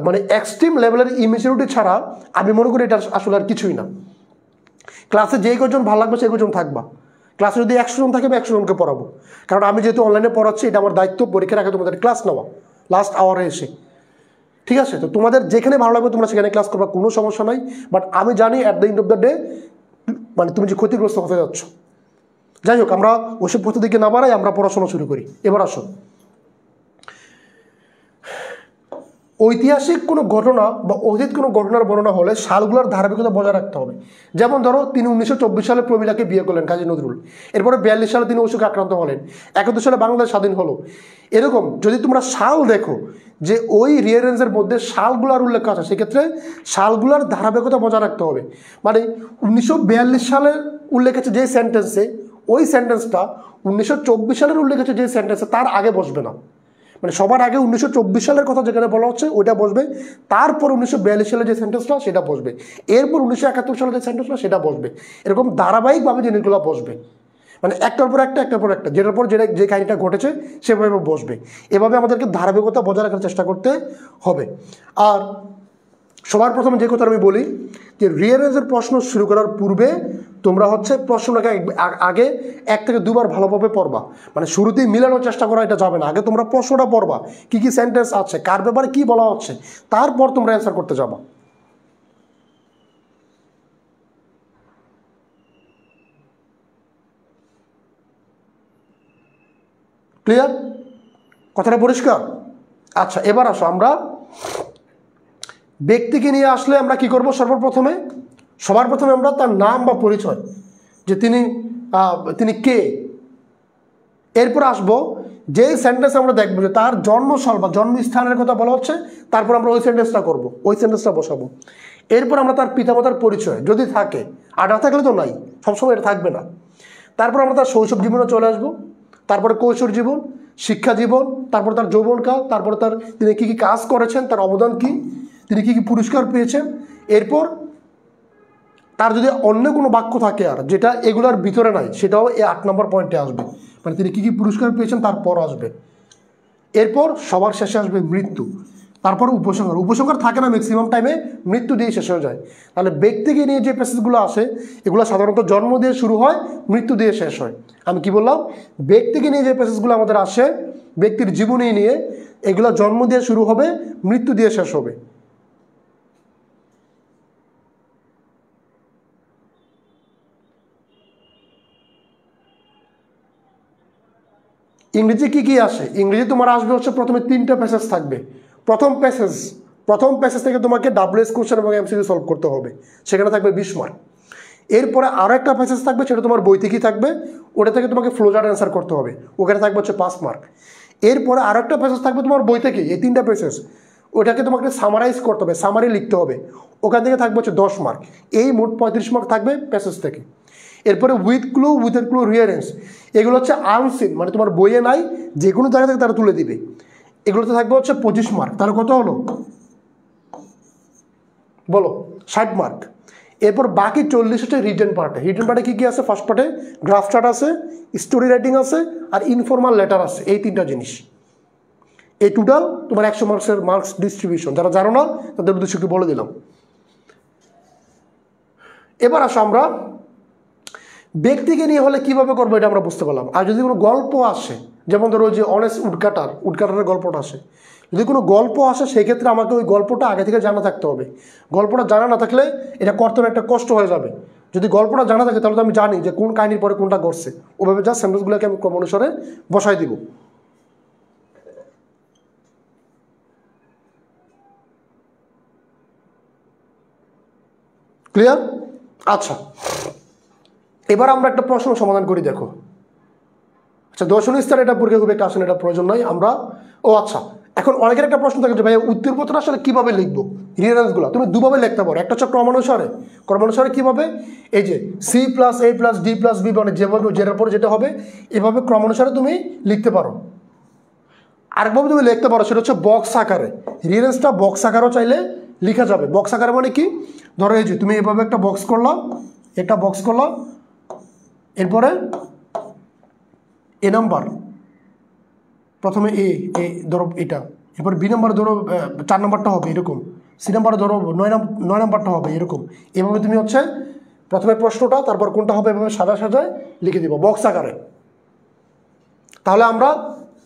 মানে এক্সট্রিম লেভেলের ইমেচুরিটি ছাড়া আমি মনে করি এটা আসলে আর কিছুই না। ক্লাসে যেই কজন ভালো লাগবে সেই কজন থাকবা। ক্লাসে যদি 100 জন থাকে আমি 100 জনকে পড়াবো, কারণ আমি যেহেতু অনলাইনে পড়াচ্ছি, এটা আমার দায়িত্ব পরীক্ষার আগে তোমাদের ক্লাস নেওয়া লাস্ট আওয়ারে এসে। ঠিক আছে? তো তোমাদের যেখানে ভালো লাগবে তোমরা সেখানে ক্লাস করবা, কোনো সমস্যা নাই। বাট আমি জানি at the end of the day মানে তুমি যে ক্ষতিগ্রস্ত হতে যাচ্ছ। যাই হোক, আমরা ওসব পথের দিকে না বাড়াই, আমরা পড়াশোনা শুরু করি। এবার আসো, ঐতিহাসিক কোনো ঘটনা বা অতীত কোনো ঘটনার বর্ণনা হলে সালগুলোর ধারাবাহিকতা বজায় রাখতে হবে। যেমন ধরো তিনি 1924 সালে প্রমীলাকে বিয়ে করলেন, কাজী নজরুল। এরপরে 42 সালে তিনি অসুখে আক্রান্ত হলেন। 71 সালে বাংলাদেশ স্বাধীন হলো। এরকম যদি তোমরা সাল দেখো যে ওই রিয়ারেন্সের মধ্যে সালগুলোর উল্লেখ আছে, সেক্ষেত্রে সালগুলোর ধারাবাহিকতা বজায় রাখতে হবে। মানে 1942 সালের উল্লেখ আছে যে সেন্টেন্সে, ওই সেন্টেন্সটা 1924 সালের উল্লেখ আছে যে সেন্টেন্সে, তার আগে বসবে না। মানে সবার আগে 1924 সালের কথা যেখানে বলা হচ্ছে ওইটা বসবে, তারপর 1942 সালে যে সেন্টেন্সটা সেটা বসবে, এরপর 1971 সালে যে সেন্টেন্সটা সেটা বসবে। এরকম ধারাবাহিকভাবে জিনিসগুলো বসবে, মানে একটার পর একটা, একটার পর একটা, যেটার পর যেটা যে কাহিনিটা ঘটেছে সেভাবে বসবে। এভাবে আমাদেরকে ধারাবাহিকতা বজায় রাখার চেষ্টা করতে হবে। আর সবার প্রথমে যে কথা আমি বলি যে রিয়ারেন্সের প্রশ্ন শুরু করার পূর্বে তোমরা হচ্ছে প্রশ্নটাকে আগে 1 থেকে 2 বার ভালোভাবে পড়বা। মানে শুরুতেই মিলানোর চেষ্টা করা এটা যাবে না, আগে তোমরা প্রশ্নটা পড়বা, কি কি সেন্টেন্স আছে, কার ব্যাপারে কি বলা হচ্ছে, তারপর তোমরা অ্যান্সার করতে যাবা। ক্লিয়ার? কথাটা পরিষ্কার? আচ্ছা, এবার আসো, আমরা ব্যক্তিকে নিয়ে আসলে আমরা কি করব? সবার প্রথমে আমরা তার নাম বা পরিচয়, যে তিনি কে। এরপর আসবো যে সেন্টেন্স আমরা দেখবো যে তার জন্মসাল বা জন্মস্থানের কথা বলা হচ্ছে, তারপর আমরা ওই সেন্টেন্সটা করবো, ওই সেন্টেন্সটা বসাবো। এরপর আমরা তার পিতামাতার পরিচয় যদি থাকে, আর না থাকলে তো নাই, সবসময় এটা থাকবে না। তারপর আমরা তার শৈশব জীবনে চলে আসবো, তারপরে কৈশোর জীবন, শিক্ষা জীবন, তারপর তার যৌবনকাল, তারপরে তিনি কী কী কাজ করেছেন, তার অবদান কী, তিনি কী কী পুরস্কার পেয়েছেন। এরপর তার যদি অন্য কোনো বাক্য থাকে আর যেটা এগুলোর ভিতরে নাই, সেটাও এই 8 নম্বর পয়েন্টে আসবে। মানে তিনি কী কী পুরস্কার পেয়েছেন তারপর আসবে। এরপর সবার শেষে আসবে মৃত্যু, তারপর উপসংহার থাকে না, ম্যাক্সিমাম টাইমে মৃত্যু দিয়ে শেষ হয়ে যায়। তাহলে ব্যক্তিকে নিয়ে যে প্যাসেজগুলো আসে এগুলো সাধারণত জন্ম দিয়ে শুরু হয়, মৃত্যু দিয়ে শেষ হয়। আমি কি বললাম? ব্যক্তিকে নিয়ে যে প্যাসেজগুলো আমাদের আসে, ব্যক্তির জীবনী নিয়ে, এগুলো জন্ম দিয়ে শুরু হবে, মৃত্যু দিয়ে শেষ হবে। ইংরেজি কি কি আসে? ইংরেজি তোমার আসবে হচ্ছে প্রথমে 3টা প্যাসেজ থাকবে। প্রথম প্যাসেজ থেকে তোমাকে WS কোশ্চেন এবং MCQ সলভ করতে হবে, সেখানে থাকবে 20 মার্ক। এরপরে আরও একটা প্যাসেজ থাকবে, সেটা তোমার বই থেকেই থাকবে, ওটা থেকে তোমাকে ফ্লোচার্ট অ্যান্সার করতে হবে, ওখানে থাকবে হচ্ছে 5 মার্ক। এরপরে আরও একটা প্যাসেজ থাকবে তোমার বই থেকে, এই 3টা প্যাসেজ, ওটাকে তোমাকে সামারাইজ করতে হবে, সামারি লিখতে হবে, ওখান থেকে থাকবে হচ্ছে 10 মার্ক। এই মোট 35 মার্ক থাকবে প্যাসেজ থেকে। এরপরে উইথ ক্লু, উইথআউট ক্লু, রিয়ারেন্স, এগুলো হচ্ছে আনসিন, মানে তোমার বইয়ে নাই, যে কোনো জায়গা থেকে তারা তুলে দিবে, এগুলোতে থাকবে হচ্ছে 25 মার্ক। তাহলে কত হলো বলো? 60 মার্ক। এরপর বাকি 40 হচ্ছে রিটেন পার্টে। রিটেন পার্টে কী কী আছে? ফার্স্ট পার্টে গ্রাফ চার্ট আছে, স্টোরি রাইটিং আছে, আর ইনফর্মাল লেটার আছে, এই 3টা জিনিস। এই টোটাল তোমার 100 মার্কসের মার্কস ডিস্ট্রিবিউশন। যারা জানো না তাদের উদ্দেশ্যকে বলে দিলাম। এবার আসো, আমরা ব্যক্তিকে নিয়ে হলে কিভাবে করবো এটা আমরা বুঝতে পারলাম। আর যদি কোনো গল্প আসে, যেমন ধরো যে অনেস্ট উডকাটারের গল্পটা আসে, যদি কোনো গল্প আসে সেক্ষেত্রে আমাকে ওই গল্পটা আগে থেকে জানা থাকতে হবে। গল্পটা জানা না থাকলে এটা করতে একটা কষ্ট হয়ে যাবে। যদি গল্পটা জানা থাকে তাহলে তো আমি জানি যে কোন কাহিনীর পরে কোনটা ঘটছে, ওভাবে যা সেন্টেন্সগুলোকে আমি ক্রম অনুসারে বসাই দিব। ক্লিয়ার? আচ্ছা, এবার আমরা একটা প্রশ্ন সমাধান করি, দেখো। আচ্ছা, দর্শনীয় স্থানে এটা পরীক্ষা খুব একটা আসলে এটা প্রয়োজন নয় আমরা। আচ্ছা, এখন অনেকের একটা প্রশ্ন থাকে যে ভাই উত্তরপত্র আসলে কীভাবে লিখবো? রিয়ারেন্সগুলো তুমি দুভাবে লিখতে পারো। একটা হচ্ছে ক্রমানুসারে কীভাবে? এই যে C+A+D+B, মানে যেভাবে যেটার পরে যেটা হবে এভাবে ক্রমানুসারে তুমি লিখতে পারো। আরেকভাবে তুমি লিখতে পারো, সেটা হচ্ছে বক্স আকারে। রিয়ারেন্সটা বক্স আকারও চাইলে লেখা যাবে। বক্স আকারে মানে কি? ধরো এই যে তুমি এভাবে একটা বক্স করলাম, এরপরে A নাম্বার, প্রথমে এ ধরো এটা, এরপর B নাম্বার ধরো 4 নাম্বারটা হবে এরকম, C নাম্বার ধরো 9 নাম্বারটা হবে এরকম। এভাবে তুমি হচ্ছে প্রথমে প্রশ্নটা, তারপর কোনটা হবে, এভাবে সাজায় লিখে দিব বক্স আকারে। তাহলে আমরা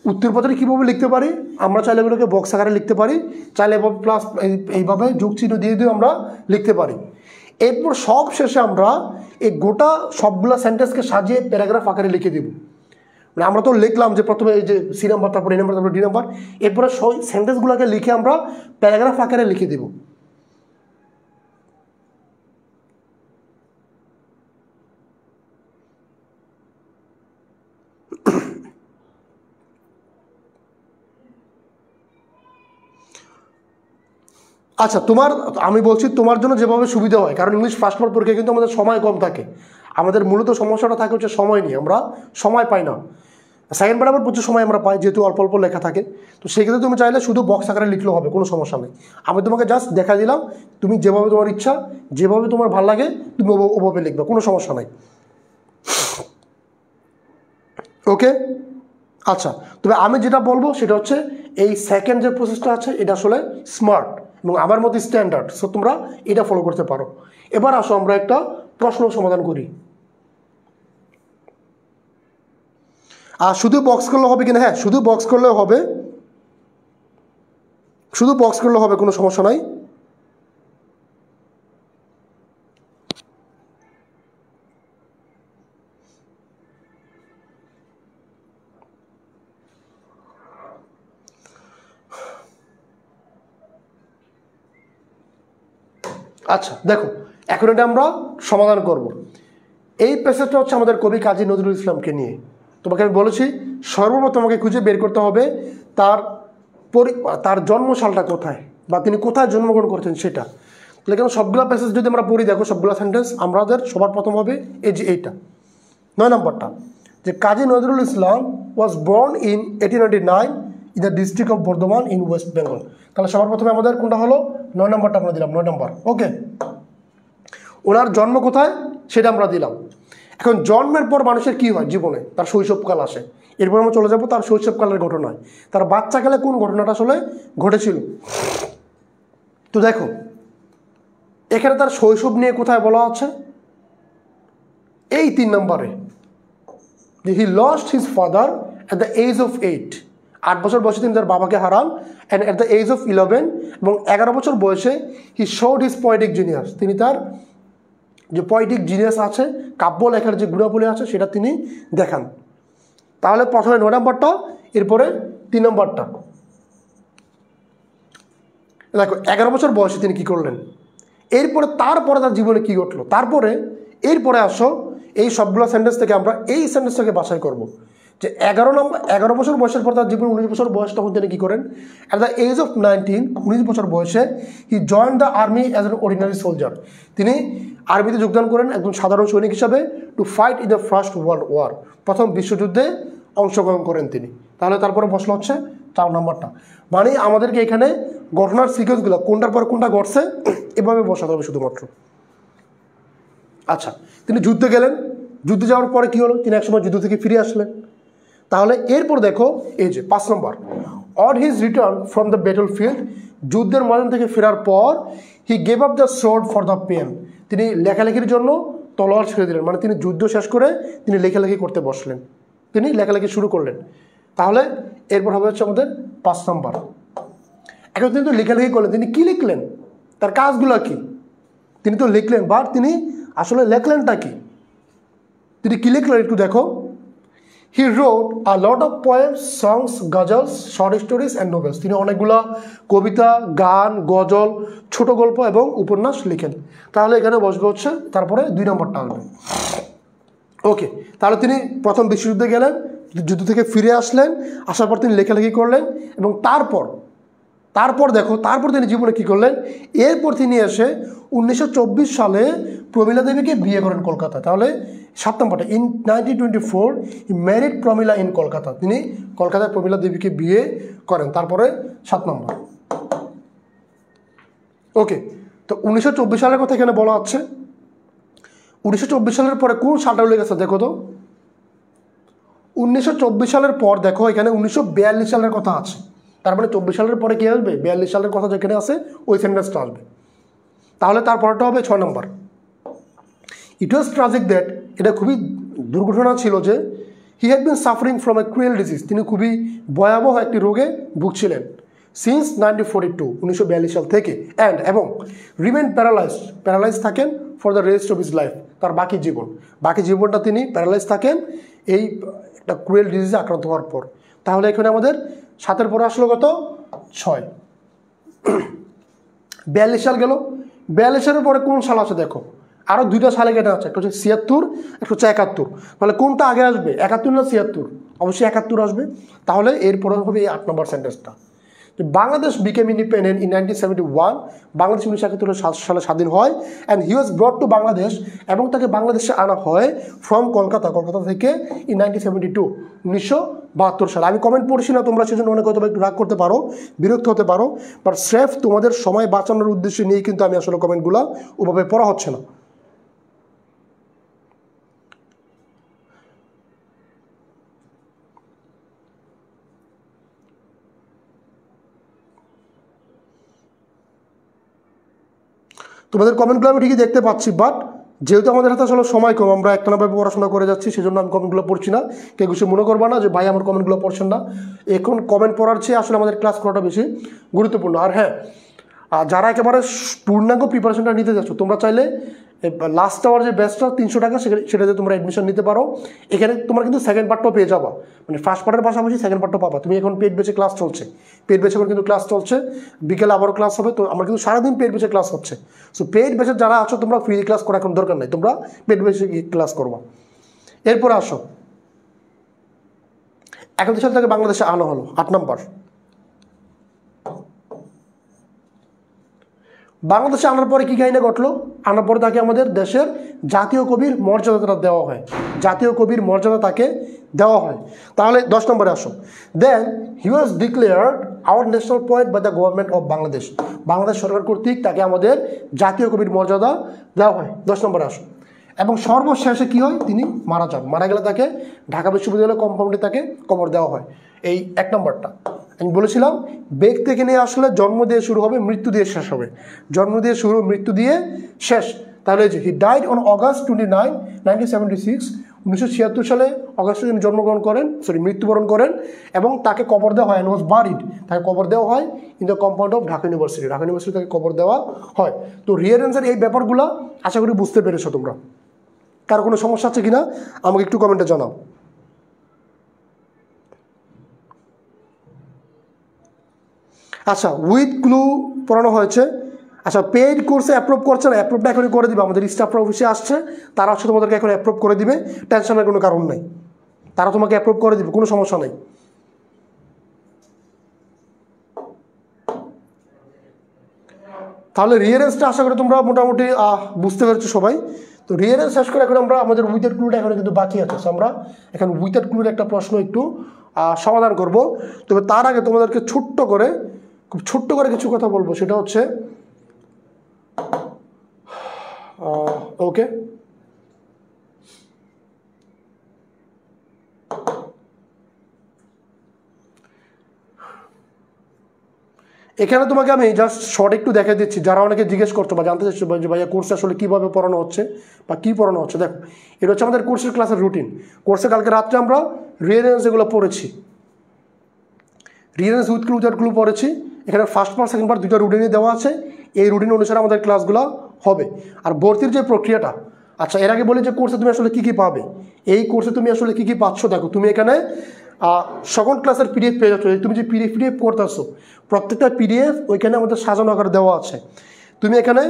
উত্তরপত্রে কীভাবে লিখতে পারি, আমরা চাইলে এগুলোকে বক্স আকারে লিখতে পারি, চাইলে এভাবে প্লাস এইভাবে যোগ চিহ্ন দিয়ে দিয়ে আমরা লিখতে পারি। এরপর সব শেষে আমরা এই গোটা সবগুলো সেন্টেন্সকে সাজিয়ে প্যারাগ্রাফ আকারে লিখে দেব। মানে আমরা তো লিখলাম যে প্রথমে এই যে সি নাম্বার, তারপর এ নাম্বার, তারপর ডি নাম্বার, এরপরে সব সেন্টেন্সগুলোকে লিখে আমরা প্যারাগ্রাফ আকারে লিখে দেব। আচ্ছা, আমি বলছি তোমার জন্য যেভাবে সুবিধা হয়, কারণ ইংলিশ ফার্স্ট বার পরীক্ষায় কিন্তু আমাদের সময় কম থাকে। আমাদের মূলত সমস্যাটা থাকে হচ্ছে সময় নিয়ে, আমরা সময় পাই না। সেকেন্ড বার আবার প্রচুর সময় আমরা পাই, যেহেতু অল্প অল্প লেখা থাকে। তো সেক্ষেত্রে তুমি চাইলে শুধু বক্স আকারে লিখলেও হবে, কোনো সমস্যা নেই। আমি তোমাকে জাস্ট দেখা দিলাম, তুমি যেভাবে তোমার ইচ্ছা, যেভাবে তোমার ভালো লাগে তুমি ওভাবে লিখবে, কোনো সমস্যা নেই। ওকে, আচ্ছা, তবে আমি যেটা বলবো সেটা হচ্ছে এই সেকেন্ড যে প্রসেসটা আছে এটা আসলে স্মার্ট এবং আমার মতো স্ট্যান্ডার্ড, সো তোমরা এটা ফলো করতে পারো। এবার আসো আমরা একটা প্রশ্ন সমাধান করি। আর শুধু বক্স করলে হবে কিনা? হ্যাঁ, শুধু বক্স করলেও হবে, শুধু বক্স করলে হবে, কোনো সমস্যা নাই। আচ্ছা দেখো, এখন এটা আমরা সমাধান করব। এই প্যাসেজটা হচ্ছে আমাদের কবি কাজী নজরুল ইসলামকে নিয়ে। তোমাকে আমি বলেছি সর্বপ্রথম তোমাকে খুঁজে বের করতে হবে তার জন্মসালটা কোথায়, বা তিনি কোথায় জন্মগ্রহণ করেছেন সেটা। তাহলে কেন সবগুলো প্যাসেজ যদি আমরা পড়ি, দেখো সবগুলো সেন্টেন্স আমাদের সবার প্রথম হবে এই যে এইটা 9 নম্বরটা, যে Kazi Nazrul Islam was born in 1899 in the district of Bardhaman in West Bengal. তাহলে সবার প্রথমে আমাদের কোনটা হলো? 9 নম্বরটা আমরা দিলাম, 9 নম্বর। ওকে, ওনার জন্ম কোথায় সেটা আমরা দিলাম। এখন জন্মের পর মানুষের কি হয় জীবনে? তার শৈশবকাল আসে। এরপর আমরা চলে যাব তার শৈশবকালের ঘটনায়, তার বাচ্চাকালে কোন ঘটনাটা আসলে ঘটেছিল। তো দেখো এখানে তার শৈশব নিয়ে কোথায় বলা আছে? এই 3 নম্বরে, যে he lost his father at the age of 8। 8 বছর বয়সে তিনি তার বাবাকে হারান। And at the age of 11 এবং 11 বছর বয়সে he showed his poetic genius. তিনি তার যে পোয়েটিক জিনিয়াস আছে, কাব্য লেখার যে গুণাবলী আছে সেটা তিনি দেখান। তাহলে প্রথমে 9 নম্বরটা, এরপরে 3 নম্বরটা। দেখো 11 বছর বয়সে তিনি কি করলেন, এরপরে তারপরে তার জীবনে কি ঘটলো, এরপরে আসো এই সবগুলো সেন্টেন্স থেকে আমরা এই সেন্টেন্সটাকে বাছাই করব, যে 11 বছর বয়সের পর তার জীবন 19 বছর বয়স, তখন তিনি কী করেন? অ্যাট দ্য এজ অফ 19, 19 বছর বয়সে he join the army as an ordinary soldier. তিনি আর্মিতে যোগদান করেন একজন সাধারণ সৈনিক হিসাবে, to fight in the first world war, প্রথম বিশ্বযুদ্ধে অংশগ্রহণ করেন তিনি। তাহলে তারপরে বসলো হচ্ছে 4 নম্বরটা। মানে আমাদেরকে এখানে ঘটনার সিকোয়েন্সগুলো কোনটার পর কোনটা ঘটছে এভাবে বসাতে হবে শুধুমাত্র। আচ্ছা, তিনি যুদ্ধে গেলেন, যুদ্ধে যাওয়ার পরে কী হলো? তিনি একসময় যুদ্ধ থেকে ফিরে আসলেন। তাহলে এরপর দেখো এই যে 5 নম্বর, on his return from the battlefield, যুদ্ধের ময়দান থেকে ফেরার পর he gave up the sword for the pen, তিনি লেখালেখির জন্য তলোয়ার ছেড়ে দিলেন। মানে তিনি যুদ্ধ শেষ করে তিনি লেখালেখি করতে বসলেন, তিনি লেখালেখি শুরু করলেন। তাহলে এরপর হবে হচ্ছে আমাদের 5 নম্বর। এখন তিনি তো লেখালেখি করলেন, তিনি কী লিখলেন, তার কাজগুলো কি? তিনি তো লিখলেন, বাট তিনি আসলে লেখলেনটা কি, তিনি কী লিখলেন একটু দেখো। He wrote a lot of poems, songs, ghazals, short stories and novels. তিনি অনেকগুলো কবিতা, গান, গজল, ছোট গল্প এবং উপন্যাস লিখেন। তাহলে এখানে বসবে হচ্ছে তারপরে 2 নম্বরটা আসবে। ওকে, তাহলে তিনি প্রথম বিশ্বযুদ্ধে গেলেন, যুদ্ধ থেকে ফিরে আসলেন, আসার পর তিনি লেখালেখি করলেন এবং তারপর দেখো তারপর তিনি জীবনে কী করলেন। এরপর তিনি এসে 1924 সালে প্রমীলা দেবীকে বিয়ে করেন কলকাতায়। তাহলে 7 নম্বরটা, in 1924 he married Pramila in Kolkata, তিনি কলকাতায় প্রমীলা দেবীকে বিয়ে করেন। তারপরে 7 নম্বর। ওকে, তো 1924 সালের কথা এখানে বলা হচ্ছে। 1924 সালের পরে কোন সালটা উল্লেখ আছে দেখো তো। 1924 সালের পর দেখো এখানে 1942 সালের কথা আছে। তার মানে 24 সালের পরে কী আসবে? 42 সালের কথা যেখানে আছে ওই সেন্টেন্সটা আসবে। তাহলে তারপরটা হবে 6 নম্বর। ইট ওয়াজ ট্রাজিক দ্যাট, এটা খুবই দুর্ঘটনা ছিল যে he had been suffering from a cruel disease, তিনি খুবই ভয়াবহ একটি রোগে ভুগছিলেন সিন্স 1942 সাল থেকে, এবং রিমেন প্যারালাইজ থাকেন for the rest of his life, তার বাকি জীবনটা তিনি প্যারালাইজ থাকেন এই একটা ক্রুয়েল ডিজিজে আক্রান্ত হওয়ার পর। তাহলে এখানে আমাদের 7-এর পরে আসলো কত? 6। 42 সাল গেল। 42 সালের পরে কোন সাল আছে দেখো, আরও 2টা সালে কেটে আছে, একটা হচ্ছে 76, একটা হচ্ছে 71। তাহলে কোনটা আগে আসবে, 71 না 76? অবশ্যই 71 আসবে। তাহলে এরপরে হবে এই 8 নম্বর সেন্টেন্সটা। Bangladesh became independent in 1971, Bangladesh 1971 সালে স্বাধীন হয়, and he was ব্রট two Bangladesh, এবং তাকে বাংলাদেশে আনা হয় ফ্রম কলকাতা থেকে ইন 1972 সালে। আমি কমেন্ট পড়ছি না, তোমরা সেজন্য অনেক হয়তো একটু রাগ করতে পারো, বিরক্ত হতে পারো, বাট স্রেফ তোমাদের সময় বাঁচানোর উদ্দেশ্যে নিয়ে কিন্তু আমি আসলে কমেন্টগুলো ওভাবে পড়া হচ্ছে না। তোমাদের কমেন্টগুলো আমি ঠিকই দেখতে পাচ্ছি, বাট যেহেতু আমাদের হাতে আসলে সময় কম, আমরা একটানাভাবে পড়াশোনা করে যাচ্ছি, সেজন্য আমি কমেন্টগুলো পড়ছি না। কেউ কিছু মনে করবা না যে ভাই আমার কমেন্টগুলো পড়ছেন না। এখন কমেন্ট পড়ার চেয়ে আসলে আমাদের ক্লাস করাটা বেশি গুরুত্বপূর্ণ। আর হ্যাঁ, যারা একেবারে পূর্ণাঙ্গ প্রিপারেশনটা নিতে যাচ্ছ, তোমরা চাইলে লাস্ট আওয়ার যে ব্যাচটা 300 টাকা, সেটাতে তোমরা অ্যাডমিশন নিতে পারো। এখানে তোমরা কিন্তু সেকেন্ড পার্টটাও পেয়ে যাবা, মানে ফার্স্ট পার্টের পাশাপাশি সেকেন্ড পার্টও পাবা। তুমি এখন পেড বেচে ক্লাস চলছে, এখন কিন্তু ক্লাস চলছে, বিকেলে আবারও ক্লাস হবে। তো আমার কিন্তু সারাদিন পেড বেচে ক্লাস হচ্ছে। সো পেড বেচে যারা আছো, তোমরা ফ্রি ক্লাস করা এখন দরকার নাই, তোমরা পেড বেচে ক্লাস করবা। এরপরে আসো, 71 সাল থেকে বাংলাদেশে আনা হলো 8 নম্বর। বাংলাদেশে আনার পরে কী কাহিনী ঘটলো? আনার পরে তাকে আমাদের দেশের জাতীয় কবির মর্যাদাটা দেওয়া হয়, জাতীয় কবির মর্যাদা তাকে দেওয়া হয়। তাহলে 10 নম্বরে আসো। Then he was declared our national poet by the government of Bangladesh, Bangladesh সরকার কর্তৃক তাকে আমাদের জাতীয় কবির মর্যাদা দেওয়া হয়। 10 নম্বরে আসো। এবং সর্বশেষে কী হয়? তিনি মারা যান। মারা গেলে তাকে ঢাকা বিশ্ববিদ্যালয় কম্পাউন্ডে তাকে কবর দেওয়া হয়। এই 1 নম্বরটা আমি বলেছিলাম, বেগ থেকে নিয়ে আসলে জন্ম দিয়ে শুরু হবে, মৃত্যু দিয়ে শেষ হবে। জন্ম দিয়ে শুরু, মৃত্যু দিয়ে শেষ। তাহলে যে হি ডাইড অন অগাস্ট 29, 1976, 1976 সালে অগাস্টে তিনি জন্মগ্রহণ করেন, মৃত্যুবরণ করেন, এবং তাকে কবর দেওয়া হয়, অ্যান্ড ওয়াজ বারিড, তাকে কবর দেওয়া হয় in the compound of Dhaka university, Dhaka university তাকে কবর দেওয়া হয়। তো রিয়ারেন্সের এই ব্যাপারগুলো আশা করি বুঝতে পেরেছো তোমরা। কার কোনো সমস্যা আছে কিনা আমাকে একটু কমেন্টে জানাও। আচ্ছা, উইথ ক্লু পড়ানো হয়েছে। আচ্ছা, পেইড কোর্সে অ্যাপ্রুভ করছে না, অ্যাপ্রুভটা এখনই করে দিবে। আমাদের স্টাফরা অফিসে আসছে, তারা হচ্ছে তোমাদেরকে এখন অ্যাপ্রুভ করে দিবে, টেনশনের কোনো কারণ নেই, তারা তোমাকে অ্যাপ্রুভ করে দিবে, কোনো সমস্যা নেই। তাহলে রিয়ারেন্সটা আশা করি তোমরা মোটামুটি বুঝতে পেরেছো সবাই। তো রিয়ারেন্স শেষ করে এখন আমরা আমাদের উইথআউট ক্লুটা এখন কিন্তু বাকি আছে। আমরা এখন উইথআউট ক্লুর একটা প্রশ্ন একটু সমাধান করব। তবে তার আগে তোমাদেরকে খুব ছোট্ট করে কিছু কথা বলবো, সেটা হচ্ছে ওকে, এখানে তোমাকে আমি জাস্ট শর্ট একটু দেখে দিচ্ছি, যারা অনেকে জিজ্ঞেস করছো বা জানতে চাইছো যে ভাইয়া কোর্সে আসলে কীভাবে পড়ানো হচ্ছে বা কী পড়ানো হচ্ছে। দেখো, এটা হচ্ছে আমাদের কোর্সের ক্লাসের রুটিন। কোর্সে কালকে রাত্রে আমরা রিয়ারেন্স এগুলো পড়েছি, রিয়ারেন্স উইথ ক্লু উইথআউট ক্লু পড়েছি। এখানে ফার্স্ট পার্ট সেকেন্ড পার্ট 2টা রুটিনই দেওয়া আছে। এই রুটিন অনুসারে আমাদের ক্লাসগুলো হবে। আর ভর্তির যে প্রক্রিয়াটা, আচ্ছা এর আগে বলি যে কোর্সে তুমি আসলে কী কী পাবে। এই কোর্সে তুমি আসলে কী কী পাচ্ছ দেখো, তুমি এখানে সকল ক্লাসের পিডিএফ পেয়ে যাচ্ছ। তুমি যে পিডিএফ করতেছো, প্রত্যেকটা পিডিএফ ওইখানে আমাদের সাজানো আকারে দেওয়া আছে। তুমি এখানে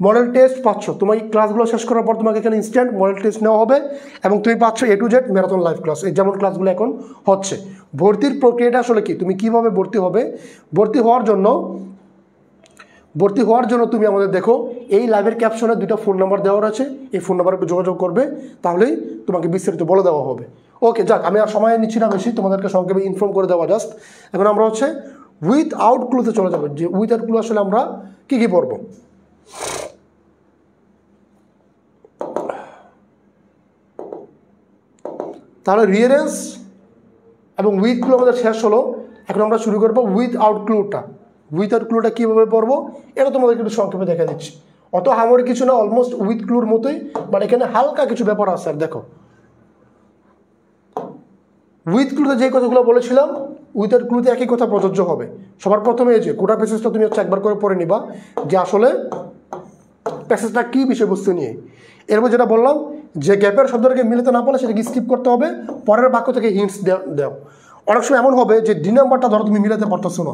মডেল টেস্ট পাচ্ছ, তোমার এই ক্লাসগুলো শেষ করার পর তোমাকে এখানে ইনস্ট্যান্ট মডেল টেস্ট নেওয়া হবে, এবং তুমি পাচ্ছ A to Z marathon live class, এই যেমন ক্লাসগুলো এখন হচ্ছে। ভর্তির প্রক্রিয়াটা আসলে কি, তুমি কীভাবে ভর্তি হবে, ভর্তি হওয়ার জন্য তুমি আমাদের দেখো এই লাইভের ক্যাপশনে 2টা ফোন নাম্বার দেওয়া আছে, এই ফোন নাম্বারে একটু যোগাযোগ করবে, তাহলেই তোমাকে বিস্তারিত বলে দেওয়া হবে। ওকে, যাক, আমি আর সময় নিচ্ছি না বেশি, তোমাদেরকে সংক্ষেপে ইনফর্ম করে দেওয়া জাস্ট। এখন আমরা হচ্ছে উইথআউট ক্লুতে চলে যাবো, যে উইথআউট ক্লু আসলে আমরা কী কী পড়বো। তাহলে রিয়ারেন্স এবং উইথ ক্লু আমাদের শেষ হলো। এখন আমরা শুরু করবো উইথআউট ক্লুটা। উইথআউট ক্লুটা কীভাবে পড়বো এটা তোমাদেরকে একটু সংক্ষেপে দেখা দিচ্ছি। অত হামরি কিছু না, অলমোস্ট উইথ ক্লুর মতোই, বাট এখানে হালকা কিছু ব্যাপার আছে। আর দেখো, উইথ ক্লুতে যে কথাগুলো বলেছিলাম উইথআউট ক্লুতে একই কথা প্রযোজ্য হবে। সবার প্রথমে এই যে গোটা প্যাসেজটা তুমি হচ্ছে একবার করে পড়ে নিবা যে আসলে প্যাসেজটা কী বিষয়বস্তু নিয়ে। এরপর যেটা বললাম যে গ্যাপের শব্দটাকে মিলাতে না পারলে সেটাকে স্কিপ করতে হবে, পরের বাক্য থেকে হিন্টস দাও। অনেক সময় এমন হবে যে ডি নাম্বারটা ধরো তুমি মিলাতে পারতেছো না,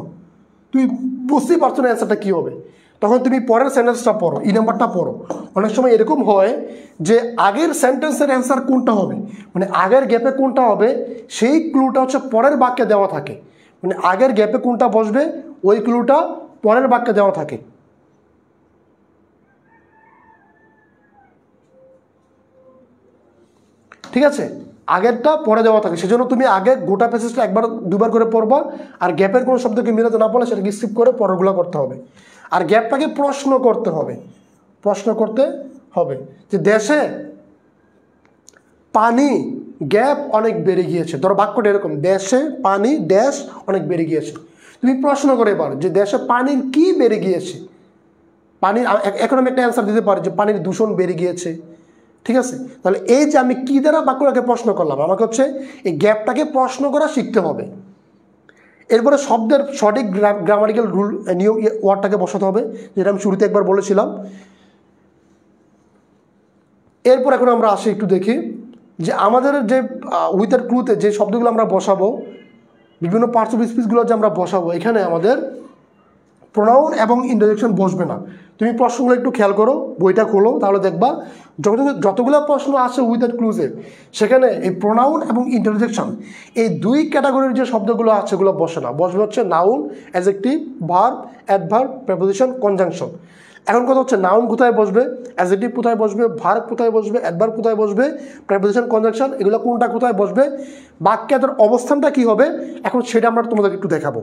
তুমি বুঝতেই পারছো না অ্যান্সারটা কী হবে, তখন তুমি পরের সেন্টেন্সটা পড়ো, ই নাম্বারটা পড়ো। অনেক সময় এরকম হয় যে আগের সেন্টেন্সের অ্যান্সার কোনটা হবে, মানে আগের গ্যাপে কোনটা হবে সেই ক্লুটা হচ্ছে পরের বাক্যে দেওয়া থাকে, মানে আগের গ্যাপে কোনটা বসবে ওই ক্লুটা পরের বাক্যে দেওয়া থাকে। ঠিক আছে, আগেরটা পরে দেওয়া থাকে, সেজন্য তুমি আগে গোটা প্যাসেজটা একবার দুবার করে পড়বা, আর গ্যাপের কোনো শব্দকে মিলাতে না পারলে সেটাকে স্কিপ করে পরেরগুলো করতে হবে। আর গ্যাপটাকে প্রশ্ন করতে হবে, প্রশ্ন করতে হবে যে দেশে পানি গ্যাপ অনেক বেড়ে গিয়েছে, ধরো বাক্যটা এরকম, দেশে পানি ড্যাশ অনেক বেড়ে গিয়েছে, তুমি প্রশ্ন করে পারো যে দেশে পানির কি বেড়ে গিয়েছে, পানির, এখন আমি একটা অ্যান্সার দিতে পারি যে পানির দূষণ বেড়ে গিয়েছে। ঠিক আছে, তাহলে এই যে আমি কী দ্বারা বাক্যটাকে প্রশ্ন করলাম, আমাকে হচ্ছে এই গ্যাপটাকে প্রশ্ন করা শিখতে হবে। এরপরে শব্দের সঠিক গ্রামাটিক্যাল রুল নিয়ম ওয়ার্ডটাকে বসাতে হবে, যেটা আমি শুরুতে একবার বলেছিলাম। এরপর এখন আমরা আসি একটু দেখি যে আমাদের যে উইথআউট ক্লুতে যে শব্দগুলো আমরা বসাবো, বিভিন্ন পার্টস অফ স্পিচগুলো যে আমরা বসাবো, এখানে আমাদের প্রোনাউন এবং ইন্টারজেকশন বসবে না। তুমি প্রশ্নগুলো একটু খেয়াল করো, বইটা খোলো, তাহলে দেখবা যতগুলো প্রশ্ন আসে উইথআউট ক্লুজের সেখানে এই প্রোনাউন এবং ইন্টারজেকশন এই দুই ক্যাটাগরির যে শব্দগুলো আছে সেগুলো বসে না, বসবে হচ্ছে noun, adjective, verb, adverb, preposition, conjunction. এখন কথা হচ্ছে নাউন কোথায় বসবে, অ্যাডজেক্টিভ কোথায় বসবে, ভার্ব কোথায় বসবে, অ্যাডভার্ব কোথায় বসবে, প্রিপোজিশন, কনজাংশন, এগুলো কোনটা কোথায় বসবে, বাক্যের অবস্থানটা কী হবে, এখন সেটা আমরা তোমাদেরকে একটু দেখাবো।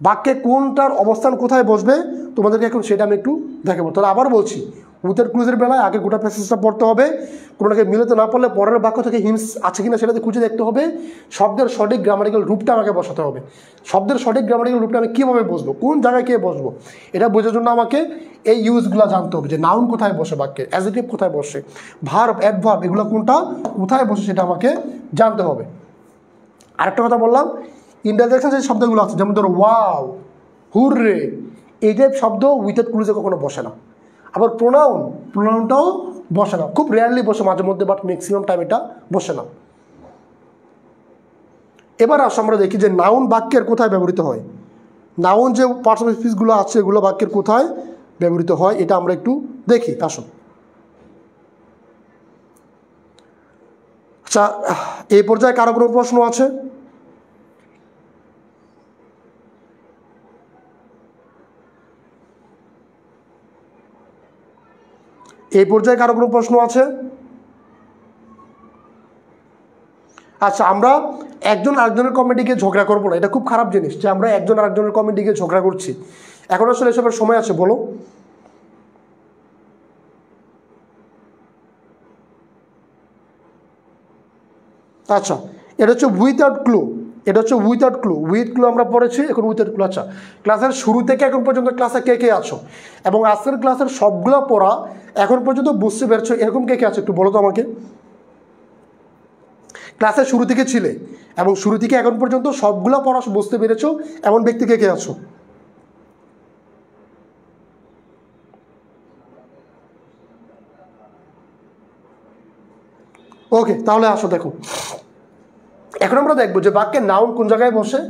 বাক্যে কোনটার অবস্থান কোথায় বসবে তোমাদেরকে এখন সেটা আমি একটু দেখাবো। তাহলে আবার বলছি, উইথআউট ক্লুজের বেলায় আগে গোটা প্যাসেজটা পড়তে হবে, কোনোটাকে মিলাতে না পারলে পরের বাক্য থেকে হিন্টস আছে কিনা সেটাতে খুঁজে দেখতে হবে, শব্দের সঠিক গ্রামাটিক্যাল রূপটা আমাকে বসাতে হবে। শব্দের সঠিক গ্রামাটিক্যাল রূপটা আমি কীভাবে বসবো, কোন জায়গায় কে বসবো, এটা বোঝার জন্য আমাকে এই ইউজগুলো জানতে হবে যে নাউন কোথায় বসে বাক্যে, অ্যাডজেক্টিভ কোথায় বসে, ভার্ব, অ্যাডভার্ব এগুলো কোনটা কোথায় বসে সেটা আমাকে জানতে হবে। আরেকটা কথা বললাম, ইন্টারজেকশন যে শব্দগুলো আছে, যেমন ধরো ওয়াও, হুররে, এই টাইপ শব্দ উইথআউট ক্লুজে কখনো বসে না। আবার প্রোনাউনটাও বসে না, খুব রেয়ারলি বসে মাঝে মধ্যে, বাট ম্যাক্সিমাম টাইম এটা বসে না। এবার আসো আমরা দেখি যে নাউন বাক্যের কোথায় ব্যবহৃত হয়, নাউন যে পার্টস অফ স্পিচগুলো আছে এগুলো বাক্যের কোথায় ব্যবহৃত হয় এটা আমরা একটু দেখি। আসো, আচ্ছা এই পর্যায়ে কারো কোনো প্রশ্ন আছে? এই পর্যায়ে কারো কোনো প্রশ্ন আছে? আচ্ছা, আমরা একজন আরেকজনের কমেন্টে ঝগড়া করবো না, এটা খুব খারাপ জিনিস যে আমরা একজন আরেকজনের কমেন্টে ঝগড়া করছি। এখন আসলে এসবের সময় আছে বলো? আচ্ছা, এটা হচ্ছে উইথআউট ক্লু, এটা হচ্ছে উইথআউট ক্লু। উইথ ক্লু আমরা পড়েছি, এখন উইথআউট ক্লু। আচ্ছা, ক্লাসের শুরু থেকে এখন পর্যন্ত ক্লাসে কে কে আছো এবং আজকের ক্লাসের সবগুলো পড়া এখন পর্যন্ত বুঝতে পেরেছো এরকম কে কে আছে একটু বলো তো আমাকে। ক্লাসের শুরু থেকে ছিলে এবং শুরু থেকে এখন পর্যন্ত সবগুলো পড়া বুঝতে পেরেছো এমন ব্যক্তি কে কে আছো? ওকে, তাহলে আসো দেখো, এখন আমরা দেখবো যে বাক্যে নাউন কোন জায়গায় বসে,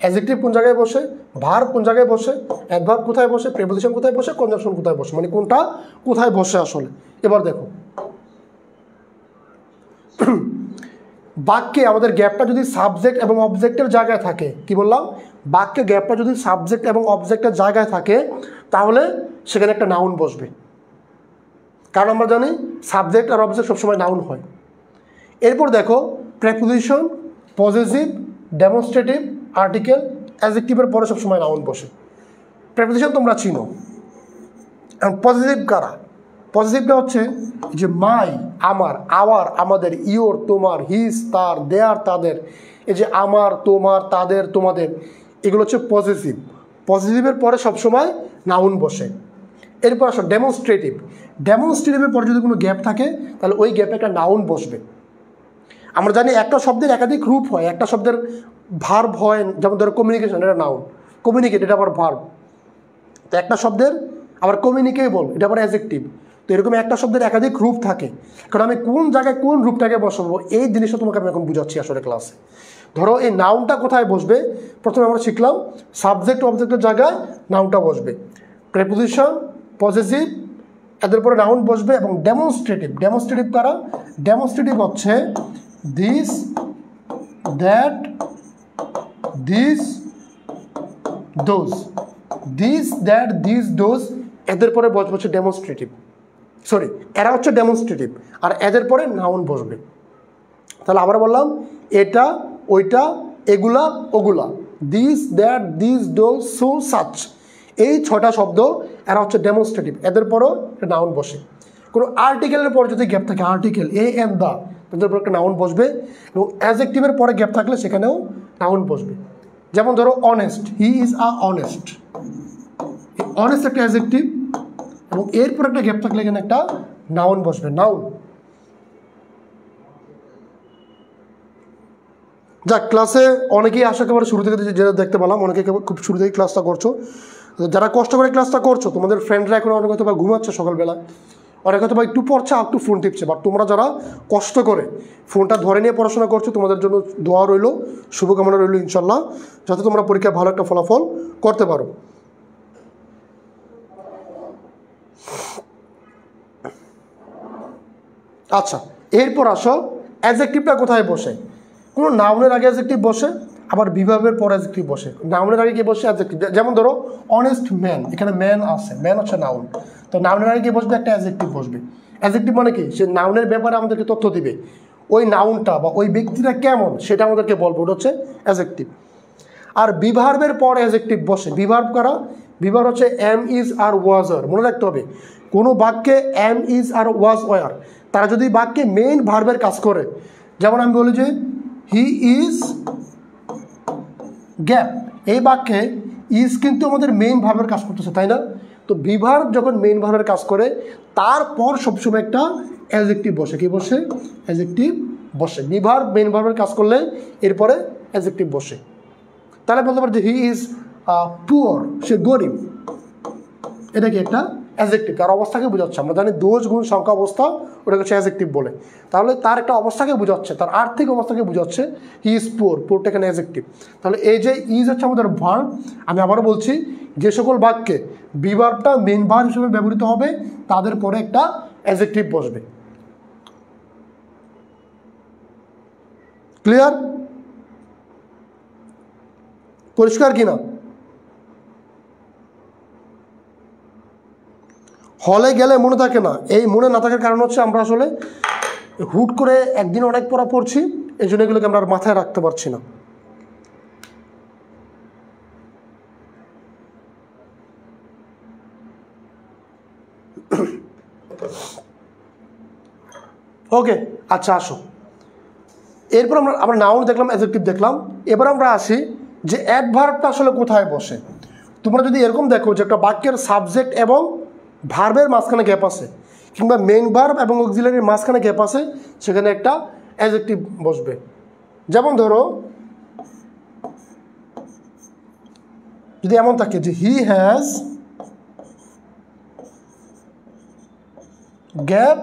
অ্যাডজেক্টিভ কোন জায়গায় বসে, ভার্ব কোন জায়গায় বসে, অ্যাডভার্ব কোথায় বসে, প্রিপোজিশন কোথায় বসে, কনজাংশন কোথায় বসে, মানে কোনটা কোথায় বসে আসলে। এবার দেখো, বাক্যে আমাদের গ্যাপটা যদি সাবজেক্ট এবং অবজেক্টের জায়গায় থাকে, কি বললাম, বাক্যে গ্যাপটা যদি সাবজেক্ট এবং অবজেক্টের জায়গায় থাকে তাহলে সেখানে একটা নাউন বসবে, কারণ আমরা জানি সাবজেক্ট আর অবজেক্ট সবসময় নাউন হয়। এরপর দেখো, প্রেপোজিশন, পজেসিভ, ডেমনস্ট্রেটিভ, আর্টিকেল, অ্যাডজেক্টিভের পরে সবসময় নাউন বসে। প্রেপোজিশন তোমরা চিনো। পজিটিভ কারা? পজিটিভটা হচ্ছে যে মাই, আমার, আওয়ার, আমাদের, ইওর, তোমার, হিজ, তার, দেয়ার, তাদের, এই যে আমার, তোমার, তাদের, তোমাদের, এগুলো হচ্ছে পজিটিভ। পজিটিভের পরে সবসময় নাউন বসে। এরপর আসো ডেমনস্ট্রেটিভ। ডেমনস্ট্রেটিভের পরে যদি কোনো গ্যাপ থাকে তাহলে ওই গ্যাপে একটা নাউন বসবে। আমরা জানি একটা শব্দের একাধিক রূপ হয়, একটা শব্দের ভার্ব হয়, যেমন ধরো কমিউনিকেশন, এটা নাউন, কমিউনিকেট এটা আবার ভার্ব। তো একটা শব্দের আবার কমিউনিকেবল এটা আবার অ্যাডজেক্টিভ। তো এরকম একটা শব্দের একাধিক রূপ থাকে, কারণ আমি কোন জায়গায় কোন রূপটাকে বসাবো এই জিনিসটা তোমাকে আমি এখন বুঝাচ্ছি আসলে ক্লাসে। ধরো এই নাউনটা কোথায় বসবে, প্রথমে আমরা শিখলাম সাবজেক্ট অবজেক্টের জায়গায় নাউনটা বসবে, প্রেপোজিশন, পজেসিভ, এদের পরে নাউন বসবে, এবং ডেমনস্ট্রেটিভ। ডেমনস্ট্রেটিভ কারা? ডেমনস্ট্রেটিভ হচ্ছে this, that, this, those. This, that, this, those, এদের পরে বসবে হচ্ছে ডেমনস্ট্রেটিভ, সরি এরা হচ্ছে ডেমনস্ট্রেটিভ, আর এদের পরে নাউন বসবে। তাহলে আবার বললাম এটা, ওইটা, এগুলা, ওগুলা, this, that, this, those, so, such, এই 6টা শব্দ এরা হচ্ছে ডেমনস্ট্রেটিভ, এদের পরও একটা নাউন বসে। কোনো আর্টিকেলের পরে যদি গ্যাপ থাকে, আর্টিকেল এ এন্ড দ্য, তাদের পর একটা নাউন বসবে, এবং অ্যাডজেক্টিভের পরে গ্যাপ থাকলে সেখানেও নাউন বসবে। যেমন ধরো honest, he is a honest, honest একটা অ্যাডজেক্টিভ, এবং এরপর একটা গ্যাপ থাকলে এখানে একটা নাউন বসবে, নাউন। যাক, ক্লাসে অনেকেই আশা একেবারে শুরু থেকে যেটা দেখতে পেলাম, অনেকে খুব শুরু থেকে ক্লাসটা করছো। যারা কষ্ট করে ক্লাসটা করছো, তোমাদের ফ্রেন্ডরা এখন অনেক হয়তো বা ঘুমাচ্ছে সকালবেলা, অনেক হয়তো বা একটু পড়ছে আর একটু ফোন টিপছে, বাট তোমরা যারা কষ্ট করে ফোনটা ধরে নিয়ে পড়াশোনা করছো, তোমাদের জন্য দোয়া রইল, শুভকামনা রইল ইনশাল্লাহ, যাতে তোমরা পরীক্ষায় ভালো একটা ফলাফল করতে পারো। আচ্ছা, এরপর আসো অ্যাডজেক্টিভটা কোথায় বসে। কোনো নাউনের আগে অ্যাডজেক্টিভ বসে, আবার বিভাগের পর অ্যাডজেক্টিভ বসে। নাউনের আগে কি বসে? অ্যাডজেক্টিভ। যেমন ধরো অনেস্ট ম্যান, এখানে ম্যান আছে, ম্যান হচ্ছে নাউন, তো নাউনের আগে কি বসবে? একটা অ্যাডজেক্টিভ বসবে। অ্যাডজেক্টিভ মানে কি? সে নাউনের ব্যাপারে আমাদেরকে তথ্য দিবে, ওই নাউনটা বা ওই ব্যক্তিটা কেমন সেটা আমাদেরকে বলবে, ওটা হচ্ছে অ্যাডজেক্টিভ। আর বিভার্বের পর অ্যাডজেক্টিভ বসে। বিভার্ব কারা? বিভার্ব হচ্ছে এম, ইজ আর ওয়াজ আর। মনে রাখতে হবে, কোনো বাক্যে am, is are was were তারা যদি বাক্যে মেইন ভার্বের কাজ করে, যেমন আমি বলি যে হি ইজ গ্যাপ, এই বাক্যে ইজ কিন্তু আমাদের মেইন ভার্বের কাজ করতেছে, তাই না? তো বিভার্ব যখন মেইন ভার্বের কাজ করে, তারপর সবসময় একটা অ্যাডজেক্টিভ বসে। কি বসে? অ্যাডজেক্টিভ বসে। বিভার্ব মেইন ভার্বের কাজ করলে এরপরে অ্যাডজেক্টিভ বসে। তাহলে বলতে পারি যে হি ইজ পুয়ার, সে গরিব, এটা কি একটা অ্যাডজেক্টিভ, তার অবস্থাকে বোঝাচ্ছে। আমরা জানি দোষ, গুণ, সংখ্যা, অবস্থা, ওটাকে হচ্ছে অ্যাডজেক্টিভ বলে। তাহলে তার একটা অবস্থাকে বোঝাচ্ছে, তার আর্থিক অবস্থাকে বোঝাচ্ছে। হি ইজ পুয়ার, পুয়ারটা এখানে অ্যাডজেক্টিভ। তাহলে এই যে ইজ হচ্ছে আমাদের ভার্ব। আমি আবারও বলছি, যে সকল বাক্যে বিভার্বটা মেইন ভার্ব হিসেবে ব্যবহৃত হবে, তাদের পরে একটা অ্যাডজেক্টিভ বসবে। ক্লিয়ার? পরিষ্কার কিনা? হলে গেলে মনে থাকে না, এই মনে না থাকার কারণ হচ্ছে আমরা আসলে হুট করে একদিন অনেক পড়া পড়ছি, এই জন্য এগুলোকে আমরা মাথায় রাখতে পারছি না। ওকে, আচ্ছা আসো। এরপর আমরা নাউন দেখলাম, অ্যাডজেক্টিভ দেখলাম। এবার আমরা আসি যে অ্যাডভার্বটা আসলে কোথায় বসে। তোমরা যদি এরকম দেখো যে একটা বাক্যের সাবজেক্ট এবং ভার্বের মাঝখানে গ্যাপ আছে, কিংবা মেইন ভার্ব এবং অক্সিলারির মাঝখানে গ্যাপ আছে, সেখানে একটা অ্যাডজেক্টিভ বসবে। যেমন ধরো যদি এমন থাকে যে he has gap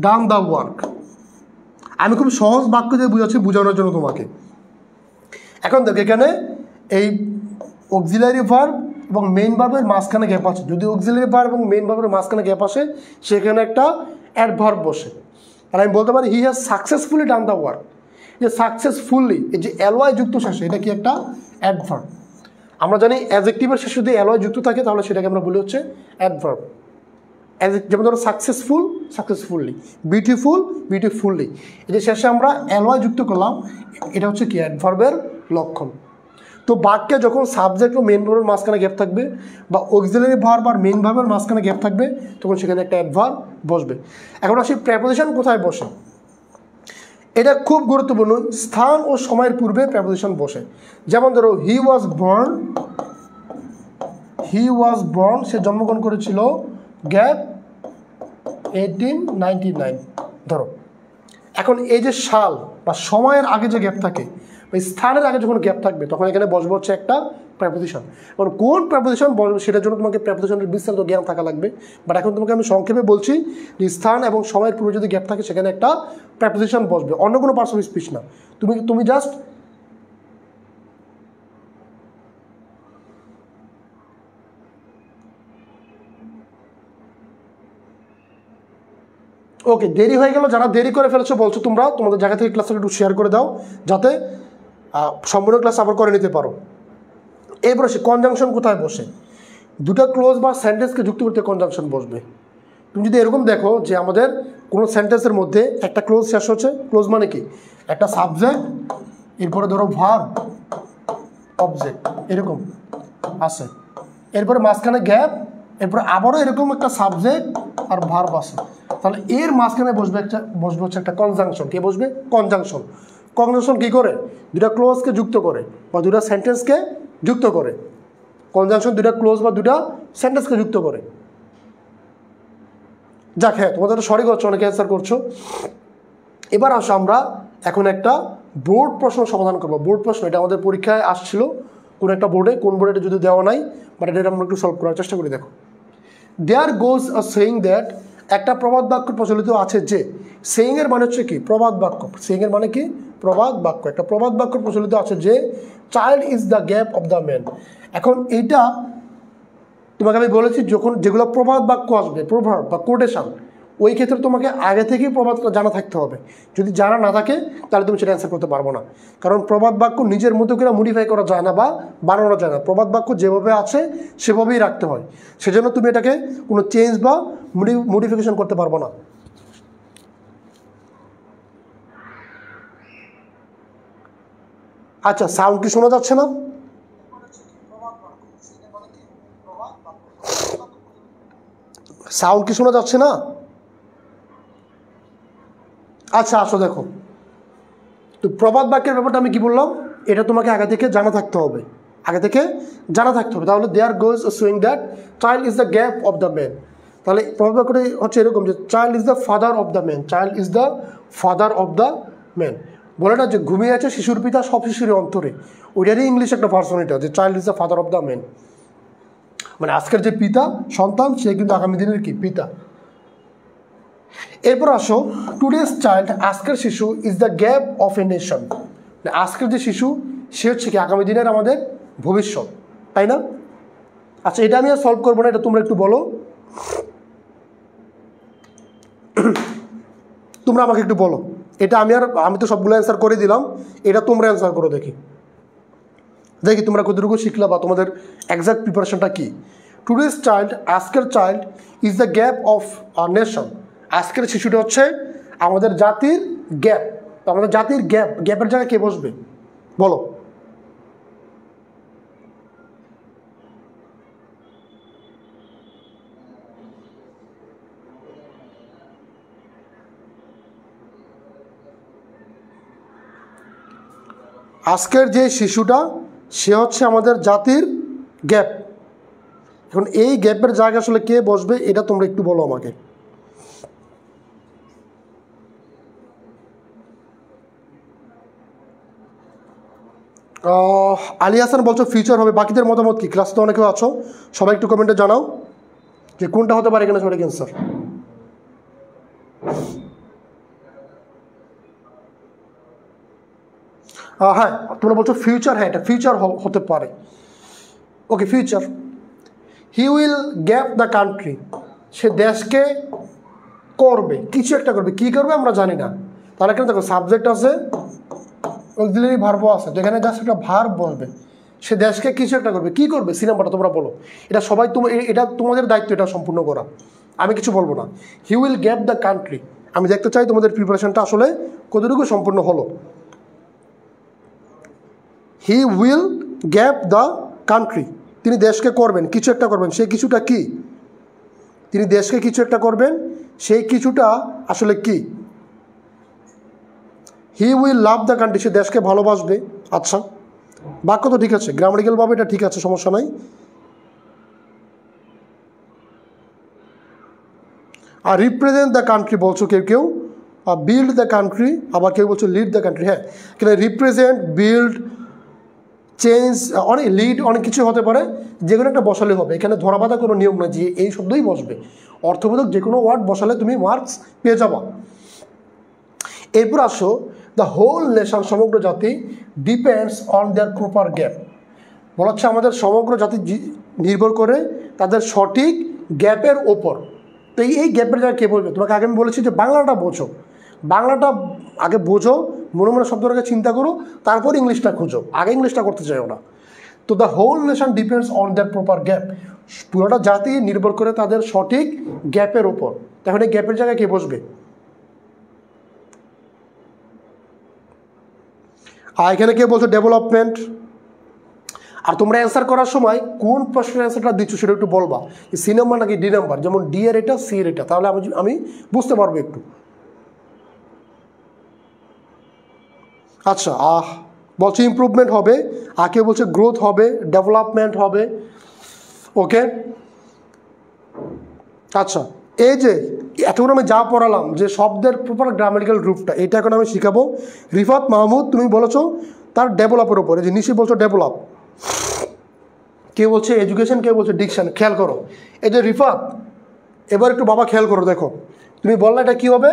done the work. আমি খুব সহজ বাক্য দিয়ে বুঝাচ্ছি বোঝানোর জন্য তোমাকে। এখন দেখো এখানে এই অক্সিলারি ভার্ব এবং মেইন ভার্বের মাঝখানে গ্যাপ আছে। যদি অক্সিলারি ভার্ব এবং মেইন ভার্বের মাঝখানে গ্যাপ আসে, সেখানে একটা অ্যাডভার্ব বসে। আর আমি বলতে পারি he has successfully done the work. যে সাকসেসফুলি, এই যে এলওয়াই যুক্ত শেষে, এটা কি একটা অ্যাডভার্ব। আমরা জানি অ্যাডজেক্টিভের শেষে যদি এলওয়াই যুক্ত থাকে, তাহলে সেটাকে আমরা বলি হচ্ছে অ্যাডভার্ব। যেমন ধরো সাকসেসফুল, সাকসেসফুলি, বিউটিফুল, বিউটিফুলি, এই যে শেষে আমরা এলওয়াই যুক্ত করলাম, এটা হচ্ছে কি অ্যাডভার্বের লক্ষণ। তো বাক্যে যখন সাবজেক্ট ও মেইন ভার্বের মাঝখানে গ্যাপ থাকবে, বা অক্সিলারি ভার্ব আর মেইন ভার্বের মাঝখানে গ্যাপ থাকবে, তখন সেখানে একটা অ্যাডভার্ব বসবে। এখন আসি প্রেপোজিশন কোথায় বসে। এটা খুব গুরুত্বপূর্ণ, স্থান ও সময়ের পূর্বে প্রেপোজিশন বসে। যেমন ধরো হি ওয়াজ বর্ন, সে জন্মগ্রহণ করেছিল গ্যাপ 1899। ধরো এখন এই যে সাল বা সময়ের আগে যে গ্যাপ থাকে বা স্থানের আগে যখন গ্যাপ থাকবে তখন এখানে বসবে হচ্ছে একটা প্রেপোজিশন। এখন কোন প্রেপোজিশন বসবে সেটার জন্য তোমাকে প্রেপোজিশনের বিস্তারিত জ্ঞান থাকা লাগবে। বাট এখন তোমাকে আমি সংক্ষেপে বলছি যে স্থান এবং সময়ের পূর্বে যদি গ্যাপ থাকে সেখানে একটা প্রেপোজিশন বসবে, অন্য কোনো পার্টস অফ স্পিচ না। তুমি জাস্ট ওকে, দেরি হয়ে গেল, যারা দেরি করে ফেলেছো বলছো তোমরা তোমাদের জায়গা থেকে ক্লাসটা একটু শেয়ার করে দাও যাতে সম্পূর্ণ ক্লাস আবার করে নিতে পারো। এরপরে সে কনজাংশন কোথায় বসে? দুটো ক্লোজ বা সেন্টেন্সকে যুক্ত করতে কনজাংশন বসবে। তুমি যদি এরকম দেখো যে আমাদের কোনো সেন্টেন্সের মধ্যে একটা ক্লোজ শেষ হচ্ছে, ক্লোজ মানে কি একটা সাবজেক্ট, এরপরে ধরো ভার্ব, অবজেক্ট এরকম আছে, এরপরে মাঝখানে গ্যাপ, এরপরে আবারও এরকম একটা সাবজেক্ট আর ভার্ব আছে, তাহলে এর মাঝখানে বসবে হচ্ছে একটা কনজাংশন। কে বসবে? কনজাংশন। কনজাংশন কি করে? দুটা ক্লোজকে যুক্ত করে বা দুটা সেন্টেন্সকে যুক্ত করে। কনজাংশন দুটা ক্লোজ বা দুটা সেন্টেন্সকে যুক্ত করে। যাক, হ্যাঁ তোমাদের সঠিক হচ্ছে, অনেকে অ্যান্সার করছো। এবার আসো আমরা এখন একটা বোর্ড প্রশ্ন সমাধান করবো। বোর্ড প্রশ্ন এটা আমাদের পরীক্ষায় আসছিল কোন একটা বোর্ডে, কোন বোর্ডে যদি দেওয়া নাই, বাট এটা আমরা একটু সলভ করার চেষ্টা করি। দেখো, দেয়ার গোজ আ সেইং দ্যাট, একটা প্রবাদ বাক্য প্রচলিত আছে যে, সেইং এর মানে হচ্ছে কি? প্রবাদ বাক্য। সেইং এর মানে কি? প্রবাদ বাক্য। একটা প্রবাদ বাক্য প্রচলিত আছে যে child is the gap of the man. এখন এইটা তোমাকে আমি বলেছি যখন যেগুলো প্রবাদ বাক্য আসবে, প্রভাব বা কোটেশন, ওই ক্ষেত্রে তোমাকে আগে থেকেই প্রবাদটা জানা থাকতে হবে। যদি জানা না থাকে তাহলে তুমি সেটা অ্যান্সার করতে পারবো না, কারণ প্রবাদ বাক্য নিজের মতো করে মডিফাই করা যায় না বা বানানো যায় না। প্রবাদ বাক্য যেভাবে আছে সেভাবেই রাখতে হয়, সেজন্য তুমি এটাকে কোনো চেঞ্জ বা মডিফিকেশন করতে পারবো না। আচ্ছা, সাউন্ড কি শোনা যাচ্ছে না? সাউন্ড কি শোনা যাচ্ছে না? আচ্ছা আসো দেখো, তো প্রবাদ বাক্যের ব্যাপারটা আমি কি বললাম, এটা তোমাকে আগে থেকে জানা থাকতে হবে, আগে থেকে জানা থাকতে হবে। তাহলে there goes swing that child is the gap of the man. তাহলে প্রবাদ বাক্যটা হচ্ছে এরকম যে child is the father of the man, child is the father of the man. বলে না যে ঘুমিয়ে আছে শিশুর পিতা সব শিশুরই অন্তরে, ওইটারই ইংলিশ একটা ভার্সন এটা, যে child is the father of the man. মানে আজকের যে পিতা সন্তান, সে কিন্তু আগামী দিনের কি পিতা। এরপর আসো, টুডেস চাইল্ড, আজকের শিশু, is the gap of a nation. আজকের যে শিশু সে হচ্ছে কি আগামী দিনের আমাদের ভবিষ্যৎ, তাই না? আচ্ছা, এটা আমি আর সলভ করবো না, এটা তোমরা একটু বলো। তোমরা আমাকে একটু বলো, এটা আমি তো সবগুলো অ্যান্সার করে দিলাম, এটা তোমরা অ্যান্সার করো দেখি তোমরা কতটুকু শিখলা বা তোমাদের এক্সাক্ট প্রিপারেশনটা কি। টুডেস চাইল্ড, আজকের child, is the gap of a nation. আজকের শিশুটা হচ্ছে আমাদের জাতির গ্যাপ। তো আমাদের জাতির গ্যাপের জায়গায় কে বসবে বলো? আজকের যে শিশুটা সে হচ্ছে আমাদের জাতির গ্যাপ। এখন এই গ্যাপের জায়গা আসলে কে বসবে এটা তোমরা একটু বলো আমাকে। আলী হাসান বলছো ফিউচার হবে, বাকিদের মতামত কি? ক্লাসে তো অনেকেও আছো, সবাই একটু কমেন্টে জানাও যে কোনটা হতে পারে এখানে সঠিক অ্যান্সার। হ্যাঁ তোমরা বলছো ফিউচার, হ্যাঁ এটা ফিউচার হতে পারে। Okay, future. He will gap the country, সে দেশকে করবে, কিছু একটা করবে, কি করবে আমরা জানি না। তাহলে কেন দেখো সাবজেক্ট আছে, অক্সিলারি ভার্বও আছে, তো এখানে জাস্ট একটা ভার্ব বলবে, সে দেশকে কিছু একটা করবে, কি করবে সিনেমাটা তোমরা বলো। এটা সবাই এটা তোমাদের দায়িত্ব এটা সম্পূর্ণ করা, আমি কিছু বলবো না। হি উইল গ্যাপ দ্য কান্ট্রি, আমি দেখতে চাই তোমাদের প্রিপারেশনটা আসলে কতটুকু সম্পূর্ণ হলো। হি উইল গ্যাপ দ্য কান্ট্রি, তিনি দেশকে করবেন, কিছু একটা করবেন, সেই কিছুটা কি? তিনি দেশকে কিছু একটা করবেন, সেই কিছুটা আসলে কি? He will love the country, সে দেশকে ভালোবাসবে। আচ্ছা, বাক্য তো ঠিক আছে, গ্রামাটিক্যালভাবে এটা ঠিক আছে, সমস্যা নাই। আর রিপ্রেজেন্ট দ্য কান্ট্রি বলছো কেউ কেউ, বিল্ড দ্য কান্ট্রি, আবার কেউ বলছো লিড দ্য কান্ট্রি। হ্যাঁ, এখানে রিপ্রেজেন্ট, বিল্ড, চেঞ্জ, অনেক লিড, অনেক কিছু হতে পারে, যে কোনো একটা বসালে হবে। এখানে ধরাবাঁধা কোনো নিয়ম নয় যে এই শব্দই বসবে, অর্থবোধক যে কোনো ওয়ার্ড বসালে তুমি মার্কস পেয়ে যাবা। এরপর আসো, দ্য হোল নেশন, সমগ্র জাতি, depends on their proper gap. বলা হচ্ছে আমাদের সমগ্র জাতি নির্ভর করে তাদের সঠিক গ্যাপের ওপর। তো এই গ্যাপের জায়গায় কে বলবে? তোমাকে আগে আমি বলেছি যে বাংলাটা বোঝো, বাংলাটা আগে বোঝো, মনে মনে শব্দটাকে চিন্তা করো, তারপর ইংলিশটা খুঁজো, আগে ইংলিশটা করতে চাইও না। তো the whole nation depends on that proper gap, পুরোটা জাতি নির্ভর করে তাদের সঠিক গ্যাপের ওপর। তখন এই গ্যাপের জায়গায় কে বসবে? আর এখানে কে বলছো ডেভেলপমেন্ট। আর তোমরা অ্যান্সার করার সময় কোন প্রশ্নের অ্যান্সারটা দিচ্ছ সেটা একটু বলবা, সি নাম্বার নাকি ডি নাম্বার, যেমন ডি এর এটা, সি এর এটা, তাহলে আমি বুঝতে পারবো একটু। আচ্ছা, বলছে ইমপ্রুভমেন্ট হবে, আর কেউ বলছে গ্রোথ হবে, ডেভেলপমেন্ট হবে। ওকে, আচ্ছা, এই যে এতক্ষণ আমি যা পড়ালাম যে শব্দের প্রপার গ্রামাটিক্যাল রূপটা, এটা এখন আমি শিখাবো। রিফাত মাহমুদ, তুমি বলেছো তার ডেভেলপের উপরে, যে নিশি বলছো ডেভেলপ, কেউ বলছে এডুকেশন, কেউ বলছে ডিকশন। খেয়াল করো, এই যে রিফাত, এবার একটু বাবা খেয়াল করো, দেখো তুমি বললে এটা কী হবে?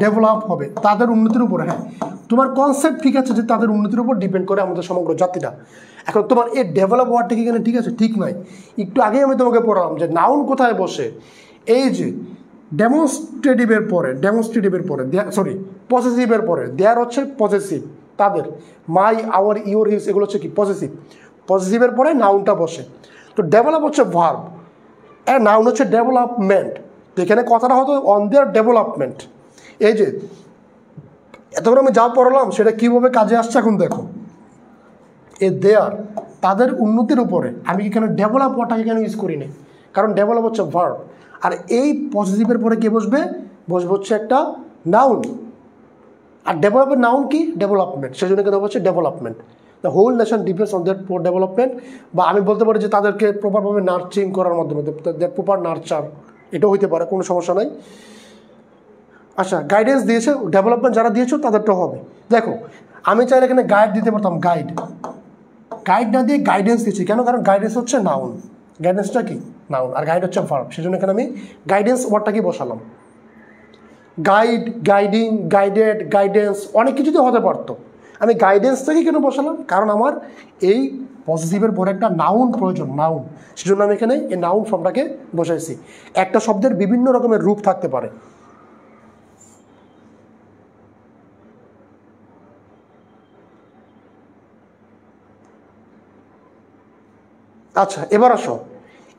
ডেভেলপ হবে, তাদের উন্নতির উপরে। হ্যাঁ, তোমার কনসেপ্ট ঠিক আছে যে তাদের উন্নতির উপর ডিপেন্ড করে আমাদের সমগ্র জাতিটা। এখন তোমার এই ডেভেলপ ওয়ার্ডটা কি এখানে ঠিক আছে? ঠিক নয়। একটু আগেই আমি তোমাকে পড়ালাম যে নাউন কোথায় বসে, এই যে ডেমনস্ট্রেটিভের পরে সরি পজেসিভের পরে, দেয়ার হচ্ছে পজেসিভ, তাদের, মাই, আওয়ার, ইউর, হিজ, এগুলো হচ্ছে কি পজেসিভ। পজেসিভের পরে নাউনটা বসে। তো ডেভেলপ হচ্ছে ভার্ব, আর নাউন হচ্ছে ডেভেলপমেন্ট। তো এখানে কথাটা হতো অন দেয়ার ডেভেলপমেন্ট। এই যে এতক্ষণ আমি যা পড়ালাম সেটা কীভাবে কাজে আসছে এখন দেখো। এ দেয়ার, তাদের উন্নতির উপরে, আমি এখানে ডেভেলপ ওয়ার্ডটাকে কেন ইউজ করি না? কারণ ডেভেলপ হচ্ছে ভার্ব, আর এই পজিটিভের পরে কে বসবে? বসবে হচ্ছে একটা নাউন। আর ডেভেলপের নাউন কি? ডেভেলপমেন্ট, সেই জন্য কেন হচ্ছে development. The whole nation depends on that development, বা আমি বলতে পারি যে তাদেরকে প্রপারভাবে নার্চিং করার মাধ্যমে, দ্যাট প্রপার নার্চার, এটাও হইতে পারে, কোনো সমস্যা নাই। আচ্ছা, গাইডেন্স দিয়েছে, ডেভেলপমেন্ট যারা দিয়েছো তাদেরটা হবে। দেখো আমি চাইলে এখানে গাইড দিতে পারতাম, গাইড না দিয়ে গাইডেন্স দিচ্ছি কেন? কারণ গাইডেন্স হচ্ছে নাউন, গাইডেন্সটা কি? নাউন, আর গাইড হচ্ছে ভার্ব, সেই জন্য এখানে আমি গাইডেন্স ওয়ার্ডটাকে বসালাম। গাইড, গাইডিং, গাইডেড, গাইডেন্স, অনেক কিছুতে হতে পারতো, আমি গাইডেন্সটাকে কেন বসালাম? কারণ আমার এই পজিটিভের পরে একটা নাউন প্রয়োজন, নাউন, সেজন্য আমি এখানে এই নাউন ফর্মটাকে বসাইছি। একটা শব্দের বিভিন্ন রকমের রূপ থাকতে পারে। আচ্ছা, এবার আসো,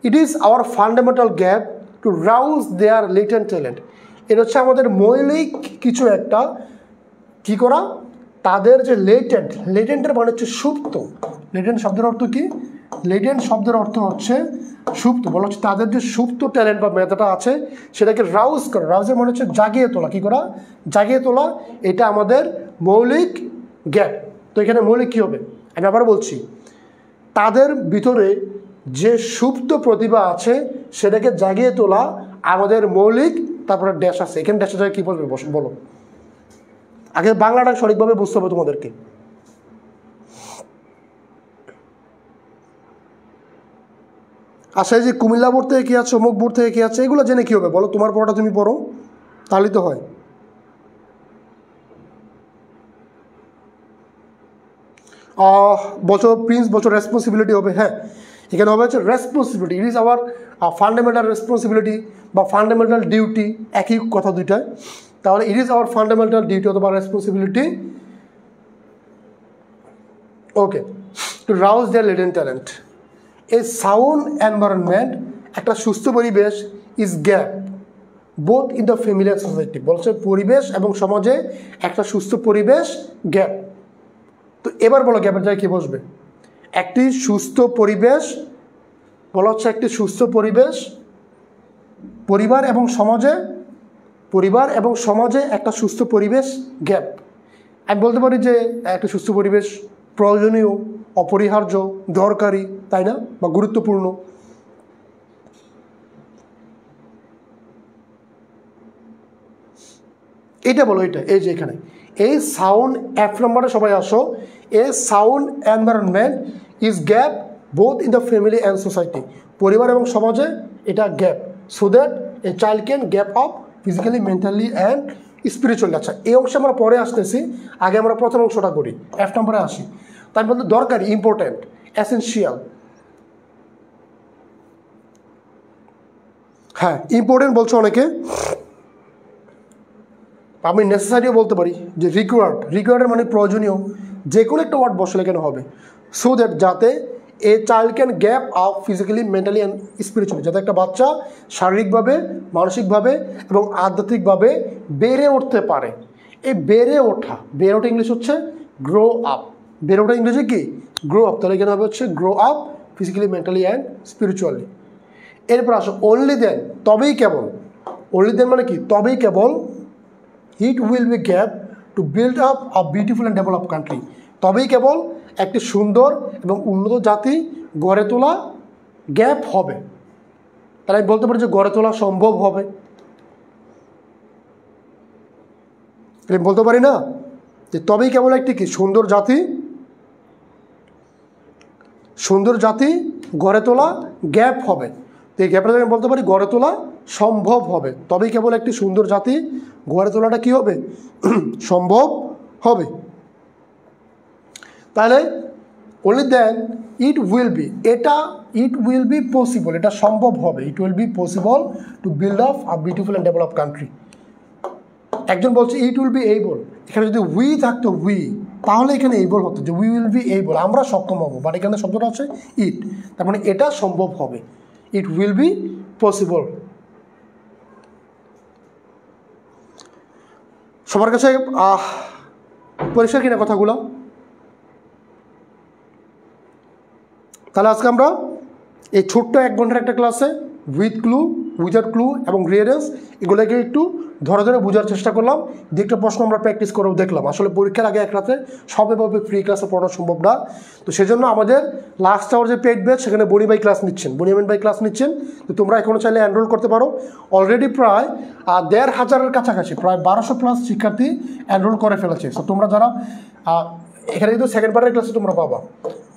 it is our fundamental gap to rouse their latent talent. এটা হচ্ছে আমাদের মৌলিক কিছু একটা কী করা, তাদের যে লেটেন্টের মানে হচ্ছে সুপ্ত। লেটেন্ট শব্দের অর্থ কি? লেটেন্ট শব্দের অর্থ হচ্ছে সুপ্ত। বলা হচ্ছে তাদের যে সুপ্ত ট্যালেন্ট বা মেধাটা আছে সেটাকে রাউজ করা। রাউজের মানে হচ্ছে জাগিয়ে তোলা। কী করা? জাগিয়ে তোলা। এটা আমাদের মৌলিক গ্যাপ। তো এখানে মৌলিক কী হবে? আমি আবার বলছি, তাদের ভিতরে যে সুপ্ত প্রতিভা আছে সেটাকে জাগিয়ে তোলা আমাদের মৌলিক, তারপরে ড্যাশ আছে, এখানে ড্যাশের জায়গায় কী বলবে বলো? আগে বাংলাটা সঠিকভাবে বুঝতে হবে তোমাদেরকে। আচ্ছা, এই যে কুমিল্লা বোর্ড থেকে কী আছে, অমুক বোর্ড থেকে কী আছে, এগুলো জেনে কী হবে বলো? তোমার পড়াটা তুমি পড়ো, তাহলেই তো হয়। বছর প্রিন্স, বছর রেসপন্সিবিলিটি হবে। হ্যাঁ, এখানে হবে হচ্ছে responsibility. It is our fundamental responsibility বা ফান্ডামেন্টাল ডিউটি, একই কথা দুইটায়। তাহলে it is our fundamental duty অথবা responsibility, okay, to rouse their latent talent. A sound environment, একটা সুস্থ পরিবেশ, is gap both in the family and society. বলছে পরিবেশ এবং সমাজে একটা সুস্থ পরিবেশ গ্যাপ। তো এবার বলো গ্যাপের জায়গায় কী বসবে? একটি সুস্থ পরিবেশ, বলা হচ্ছে একটি সুস্থ পরিবেশ, পরিবার এবং সমাজে একটা সুস্থ পরিবেশ গ্যাপ। আমি বলতে পারি যে একটা সুস্থ পরিবেশ প্রয়োজনীয়, অপরিহার্য, দরকারি, তাই না? বা গুরুত্বপূর্ণ। এটা বলো, এটা এই যে এখানে এই সাউন্ড এফ নম্বরে সবাই আসো। এ sound environment is gap both in the family and society, পরিবার এবং সমাজে এটা gap, so that a child can gap up physically, mentally and spiritually. আচ্ছা, এই অংশে আমরা পরে আসতেছি, আগে আমরা প্রথম অংশটা করি, এফ নম্বরে আসি। তাই বলতে দরকারি, ইম্পর্ট্যান্ট, এসেনশিয়াল। হ্যাঁ, ইম্পর্টেন্ট বলছো অনেকে, আমি নেসেসারিও বলতে পারি, যে রিকোয়ার্ড, রিকোয়ার্ডের মানে প্রয়োজনীয়, যে কোনো একটা ওয়ার্ড বসলে কেন হবে, সো দ্যাট যাতে a child can gap up physically, mentally and spiritually, যাতে একটা বাচ্চা শারীরিকভাবে, মানসিকভাবে এবং আধ্যাত্মিকভাবে বেড়ে উঠতে পারে। এই বেড়ে ওঠা, বেড়ে ওঠা ইংলিশ হচ্ছে গ্রো আপ, বেড়ে ওঠা ইংলিশে কি গ্রো আপ, তাহলে এখানে হবে হচ্ছে grow up physically, mentally and spiritually. এরপর আসো অনলি দেন, তবেই কেবল, অনলি দেন মানে কি, তবেই কেবল it will be gap to build up a beautiful and develop country, তবেই কেবল একটি সুন্দর এবং উন্নত জাতি গড়ে তোলা গ্যাপ হবে। তাহলে আমি বলতে পারি যে গড়ে তোলা সম্ভব হবে, বলতে পারি না যে তবেই কেবল একটি কি সুন্দর জাতি গড়ে তোলা গ্যাপ হবে। তো এই গ্যাপটা আমি বলতে পারি গড়ে তোলা সম্ভব হবে, তবেই কেবল একটি সুন্দর জাতি গড়ে তোলাটা কি হবে, সম্ভব হবে। তাহলে only then it will be, এটা ইট উইল বি পসিবল, এটা সম্ভব হবে, it will be possible to build up a beautiful and develop country. একজন বলছে ইট উইল বি এইবল, এখানে যদি উই থাকতো উই, তাহলে এখানে এইবল হতো, যে উই উইল বি এইবল, আমরা সক্ষম হবো, বাট এখানে শব্দটা আছে ইট, তার মানে এটা সম্ভব হবে, ইট উইল বি পসিবল। সবার কাছে পরিষ্কার কিনা কথাগুলো? তাহলে আজকে আমরা এই ছোট্ট 1 ঘন্টার একটা ক্লাসে উইথ ক্লু, উইদাউট ক্লু এবং রিয়ারেন্স এগুলোকে একটু ধরে ধরে বোঝার চেষ্টা করলাম। একটা প্রশ্ন আমরা প্র্যাকটিস করেও দেখলাম। আসলে পরীক্ষার আগে এক রাতে সবভাবে ফ্রি ক্লাসে পড়ানো সম্ভব না, তো সেজন্য আমাদের লাস্ট আওয়ার যে পেইড ব্যাচ, সেখানে বনি ভাই ক্লাস নিচ্ছেন, বনিয়ামিন ভাই ক্লাস নিচ্ছেন। তো তোমরা এখনও চাইলে এনরোল করতে পারো। অলরেডি প্রায় 1500-এর কাছাকাছি, প্রায় 1200+ শিক্ষার্থী এনরোল করে ফেলেছে। তো তোমরা যারা এখানে কিন্তু সেকেন্ড পার্টের ক্লাসে তোমরা পাবা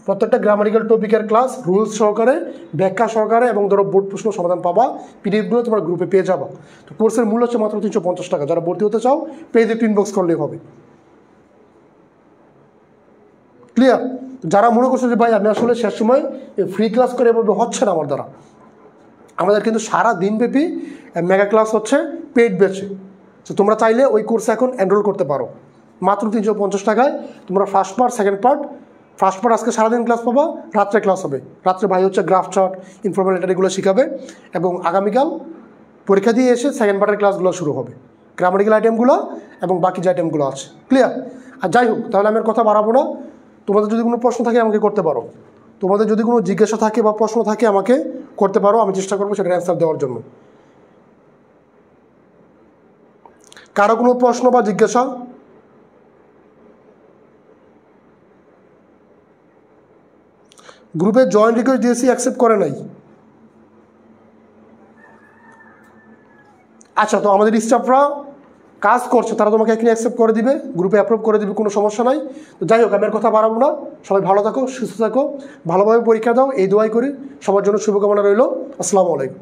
প্রত্যেকটা গ্রামারিক্যাল টপিকের ক্লাস রুলস সহকারে, ব্যাখ্যা সহকারে এবং ধরো বোর্ড প্রশ্ন সমাধান পাবা, পিডিএফগুলো তোমার গ্রুপে পেয়ে যাবা। তো কোর্সের মূল্য হচ্ছে মাত্র 350 টাকা। যারা ভর্তি হতে চাও পেজে ইনবক্স করলেই হবে। ক্লিয়ার? যারা মনে করছে যে ভাই আমি আসলে শেষ সময় ফ্রি ক্লাস করে এভাবে হচ্ছে না আমার দ্বারা, আমাদের কিন্তু সারা দিনব্যাপী মেগা ক্লাস হচ্ছে পেইড ব্যাচে। তো তোমরা চাইলে ওই কোর্সে এখন এনরোল করতে পারো মাত্র 350 টাকায়। তোমরা first part, second part, first part আজকে সারাদিন ক্লাস পাবা, রাত্রে ক্লাস হবে। রাত্রে ভাই হচ্ছে গ্রাফ চার্ট, ইনফর্মাল লেটার এগুলো শেখাবে, এবং আগামীকাল পরীক্ষা দিয়ে এসে সেকেন্ড পার্টের ক্লাসগুলো শুরু হবে, গ্রামারিক্যাল আইটেমগুলো এবং বাকি যে আইটেমগুলো আছে। ক্লিয়ার? আর যাই হোক, তাহলে আমি আর কথা বাড়াবো না। তোমাদের যদি কোনো প্রশ্ন থাকে আমাকে করতে পারো, তোমাদের যদি কোনো জিজ্ঞাসা থাকে বা প্রশ্ন থাকে আমাকে করতে পারো, আমি চেষ্টা করবো সেটার অ্যান্সার দেওয়ার জন্য। কারো কোনো প্রশ্ন বা জিজ্ঞাসা? গ্রুপে জয়েন রিকোয়েস্ট দিয়েছি, অ্যাকসেপ্ট করে নাই। আচ্ছা, তো আমাদের স্টাফরা কাজ করছে, তারা তোমাকে এখানে অ্যাকসেপ্ট করে দিবে, গ্রুপে অ্যাপ্রুভ করে দিবে, কোনো সমস্যা নাই। তো যাই হোক, আমি আর কথা বাড়াবো না। সবাই ভালো থাকো, সুস্থ থাকো, ভালোভাবে পরীক্ষা দাও, এই দোয়াই করি। সবার জন্য শুভকামনা রইল। আসসালামু আলাইকুম।